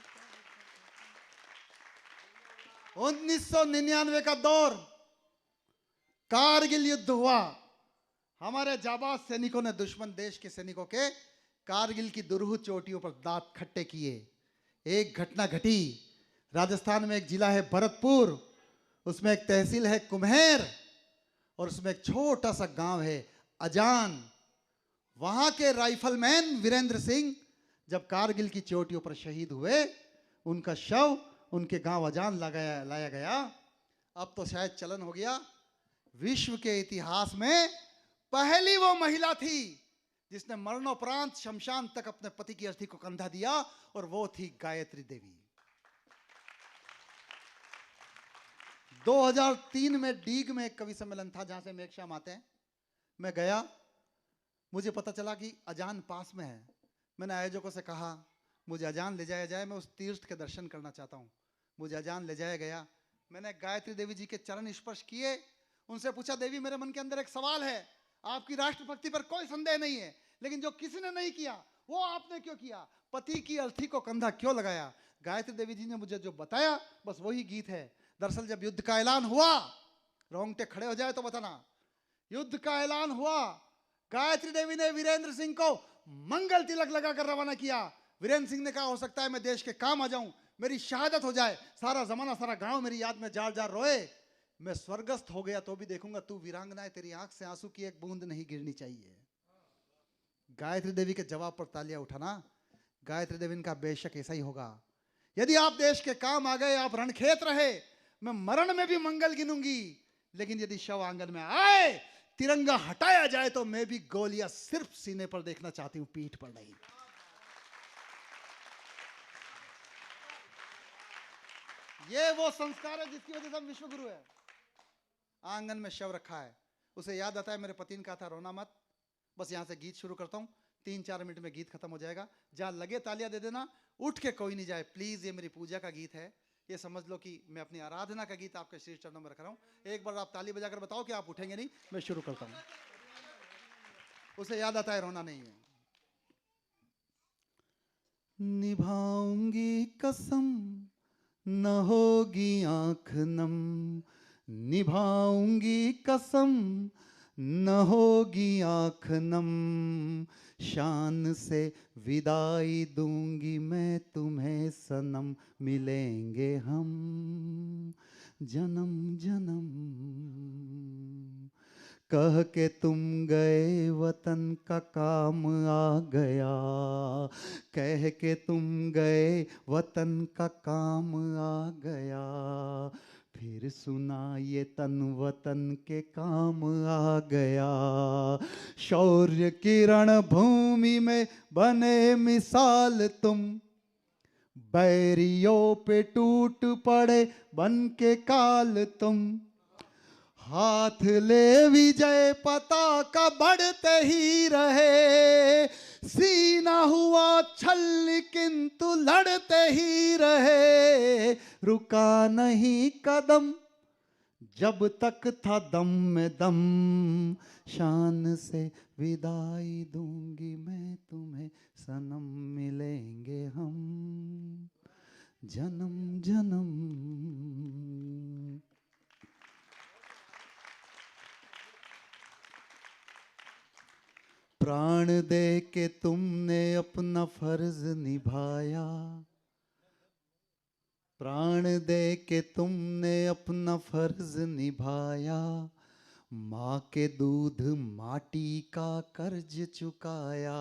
1999 का दौर, कारगिल युद्ध हुआ। हमारे जाबाज सैनिकों ने दुश्मन देश के सैनिकों के कारगिल की दुरूह चोटियों पर दांत खट्टे किए। एक घटना घटी, राजस्थान में एक जिला है भरतपुर, उसमें एक तहसील है कुम्हेर और उसमें एक छोटा सा गांव है अजान। वहां के राइफलमैन वीरेंद्र सिंह जब कारगिल की चोटियों पर शहीद हुए, उनका शव उनके गांव अजान लाया गया। अब तो शायद चलन हो गया, विश्व के इतिहास में पहली वो महिला थी जिसने मरणोपरांत शमशान तक अपने पति की अर्थी को कंधा दिया, और वो थी गायत्री देवी। 2003 में डीग में एक कवि सम्मेलन था जहां से मेघश्याम आते हैं। मैं गया, मुझे पता चला कि अजान पास में है। मैंने आयोजकों से कहा मुझे अजान ले जाया जाए, मैं उस तीर्थ के दर्शन करना चाहता हूँ। मुझे अजान ले जाया गया। मैंने गायत्री देवी जी के चरण स्पर्श किए, उनसे पूछा देवी मेरे मन के अंदर एक सवाल है, आपकी राष्ट्रभक्ति पर कोई संदेह नहीं है, लेकिन जो किसी ने नहीं किया वो आपने क्यों किया? पति की अर्थी को कंधा क्यों लगाया? गायत्री देवी जी ने मुझे जो बताया बस वही गीत है। दरअसल जब युद्ध का ऐलान हुआ, रोंगटे खड़े हो जाए तो बताना, युद्ध का ऐलान हुआ, गायत्री देवी ने वीरेंद्र सिंह को मंगल तिलक लगाकर रवाना किया। वीरेंद्र सिंह ने कहा हो सकता है मैं देश के काम आ जाऊं, मेरी शहादत हो जाए, सारा जमाना सारा गांव मेरी याद में जार जार रोए, मैं स्वर्गस्थ हो गया तो भी देखूंगा तू वीरांगना है, तेरी आंख से आंसू की एक बूंद नहीं गिरनी चाहिए। गायत्री देवी के जवाब पर तालियां उठाना। गायत्री देवी का बेशक ऐसा ही होगा। यदि आप देश के काम आ गए, आप रणखेत रहे, मैं मरण में भी मंगल गिनूंगी। लेकिन यदि शव आंगन में आए, तिरंगा हटाया जाए, तो मैं भी गोलियां सिर्फ सीने पर देखना चाहती हूं, पीठ पर नहीं। ये वो संस्कार है जिसकी वजह से हम विश्वगुरु है। आंगन में शव रखा है, उसे याद आता है मेरे पति ने कहा था रोना मत। बस यहां से गीत शुरू करता हूं, 3-4 मिनट में गीत खत्म हो जाएगा। जहां लगे तालियां दे देना, उठ के कोई नहीं जाए प्लीज। ये मेरी पूजा का गीत है, ये समझ लो कि मैं अपनी आराधना का गीत आपके श्री चरणों में रख रहा हूं। एक बार आप ताली बजाकर बताओ कि आप उठेंगे नहीं। मैं शुरू करता हूं, उसे याद आता है रोना नहीं है। निभाऊंगी कसम, न होगी आंख नम, निभाऊंगी कसम, न होगी आंख नम, शान से विदाई दूंगी मैं तुम्हें सनम, मिलेंगे हम जन्म जन्म। कह के तुम गए वतन का काम आ गया, कह के तुम गए वतन का काम आ गया, फिर सुना ये तन वतन के काम आ गया। शौर्य किरण भूमि में बने मिसाल तुम, बैरियों पे टूट पड़े बन के काल तुम, हाथ ले विजय पताका बढ़ते ही रहे, सीना हुआ छल किंतु लड़ते ही रहे, रुका नहीं कदम जब तक था दम में दम, शान से विदाई दूंगी मैं तुम्हें सनम, मिलेंगे हम जन्म जन्म। प्राण दे के तुमने अपना फर्ज निभाया, प्राण दे के तुमने अपना फर्ज निभाया, माँ के दूध माटी का कर्ज चुकाया,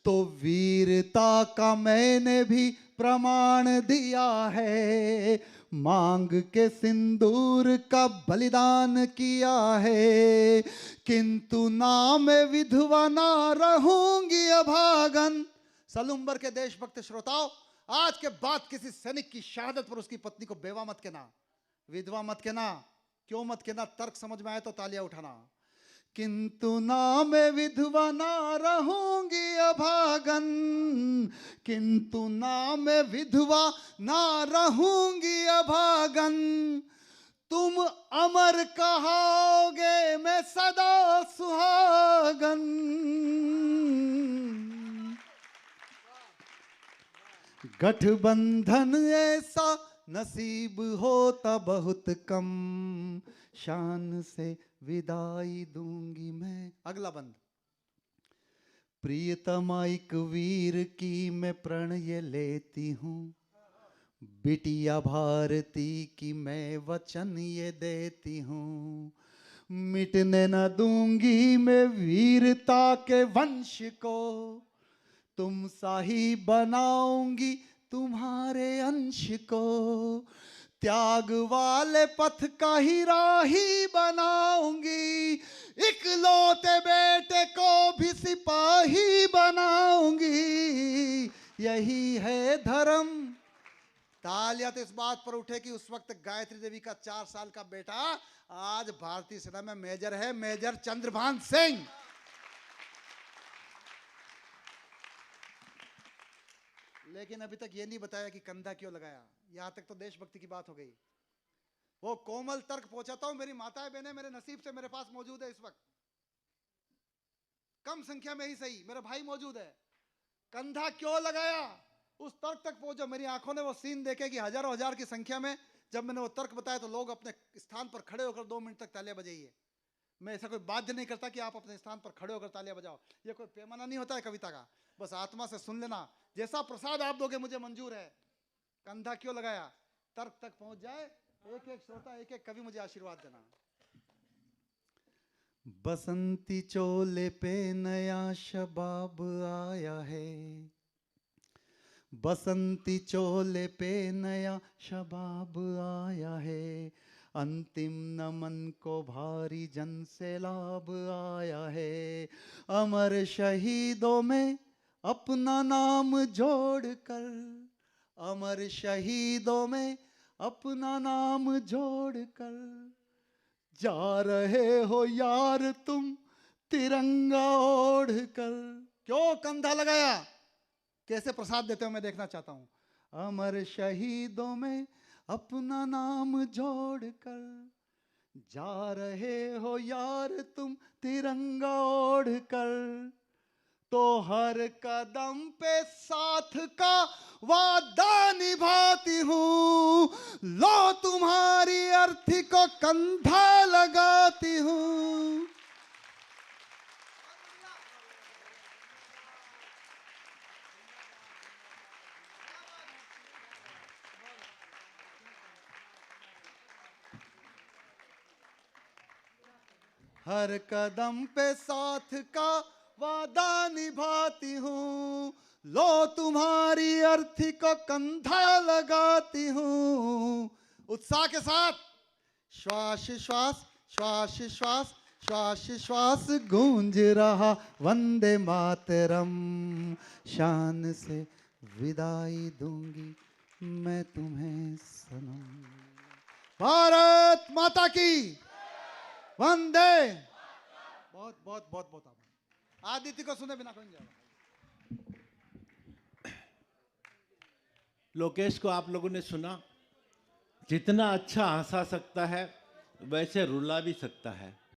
तो वीरता का मैंने भी प्रमाण दिया है, मांग के सिंदूर का बलिदान किया है, किंतु नाम विधवा ना रहूंगी अभागन। सलुम्बर के देशभक्त श्रोताओं, आज के बाद किसी सैनिक की शहादत पर उसकी पत्नी को बेवा मत कहना, विधवा मत कहना। क्यों मत कहना? तर्क समझ में आए तो तालियां उठाना। किंतु ना मैं विधवा ना रहूंगी अभागन, किंतु ना मैं विधवा ना रहूंगी अभागन, तुम अमर कहोगे मैं सदा सुहागन। गठबंधन ऐसा नसीब होता बहुत कम, शान से विदाई दूंगी मैं। अगला बंद। प्रियतमा एक वीर की मैं प्रणय लेती हूँ, बिटिया भारती की मैं वचन ये देती हूँ, मिटने न दूंगी मैं वीरता के वंश को, तुम सा ही बनाऊंगी तुम्हारे अंश को, त्याग वाले पथ का ही राही बनाऊंगी, इकलौते बेटे को भी सिपाही बनाऊंगी, यही है धर्म। तालियां तो इस बात पर उठे कि उस वक्त गायत्री देवी का 4 साल का बेटा आज भारतीय सेना में मेजर है, मेजर चंद्रभान सिंह। लेकिन अभी तक ये नहीं बताया कि कंधा क्यों लगाया। यहां तक तो देशभक्ति की बात हो गई। वो कोमल तर्क पहुंचाता हूं, मेरी माताएं बहनें मेरे नसीब से मेरे पास मौजूद है इस वक्त, कम संख्या में ही सही, मेरा भाई मौजूद है। कंधा क्यों लगाया, उस तर्क तक पहुंचो। मेरी आंखों ने वो सीन देखे कि हजारों हजार की संख्या में जब मैंने वो तर्क बताया तो लोग अपने स्थान पर खड़े होकर 2 मिनट तक तालियां बजाइए। मैं ऐसा कोई बाध्य नहीं करता कि आप अपने स्थान पर खड़े होकर तालियां बजाओ, ये कोई पैमाना नहीं होता है कविता का। बस आत्मा से सुन लेना, जैसा प्रसाद आप दोगे मुझे मंजूर है। कंधा क्यों लगाया, तर्क तक पहुंच जाए, एक एक श्रोता एक एक कवि मुझे आशीर्वाद देना। बसंती चोले पे नया शबाब आया है, बसंती चोले पे नया शबाब आया है, अंतिम नमन को भारी जन से लाभ आया है। अमर शहीदों में अपना नाम जोड़कर, अमर शहीदों में अपना नाम जोड़कर, जा रहे हो यार तुम तिरंगा ओढ़ कर। क्यों कंधा लगाया? कैसे प्रसाद देते हो मैं देखना चाहता हूं। अमर शहीदों में अपना नाम जोड़कर, जा रहे हो यार तुम तिरंगा ओढ़ कर, तो हर कदम पे साथ का वादा निभाती हूँ, लो तुम्हारी अर्थी को कंधा लगाती हूँ। हर कदम पे साथ का वादा निभाती हूँ, लो तुम्हारी अर्थी को कंधा लगाती हूँ। उत्साह के साथ श्वास श्वास श्वास श्वास श्वास श्वास गूंज रहा वंदे मातरम, शान से विदाई दूंगी मैं तुम्हें सनम। भारत माता की वंदे। बहुत बहुत बहुत बहुत आभार। आदित्य को सुने बिना कौन जाएगा। लोकेश को आप लोगों ने सुना, जितना अच्छा हंसा सकता है वैसे रुला भी सकता है।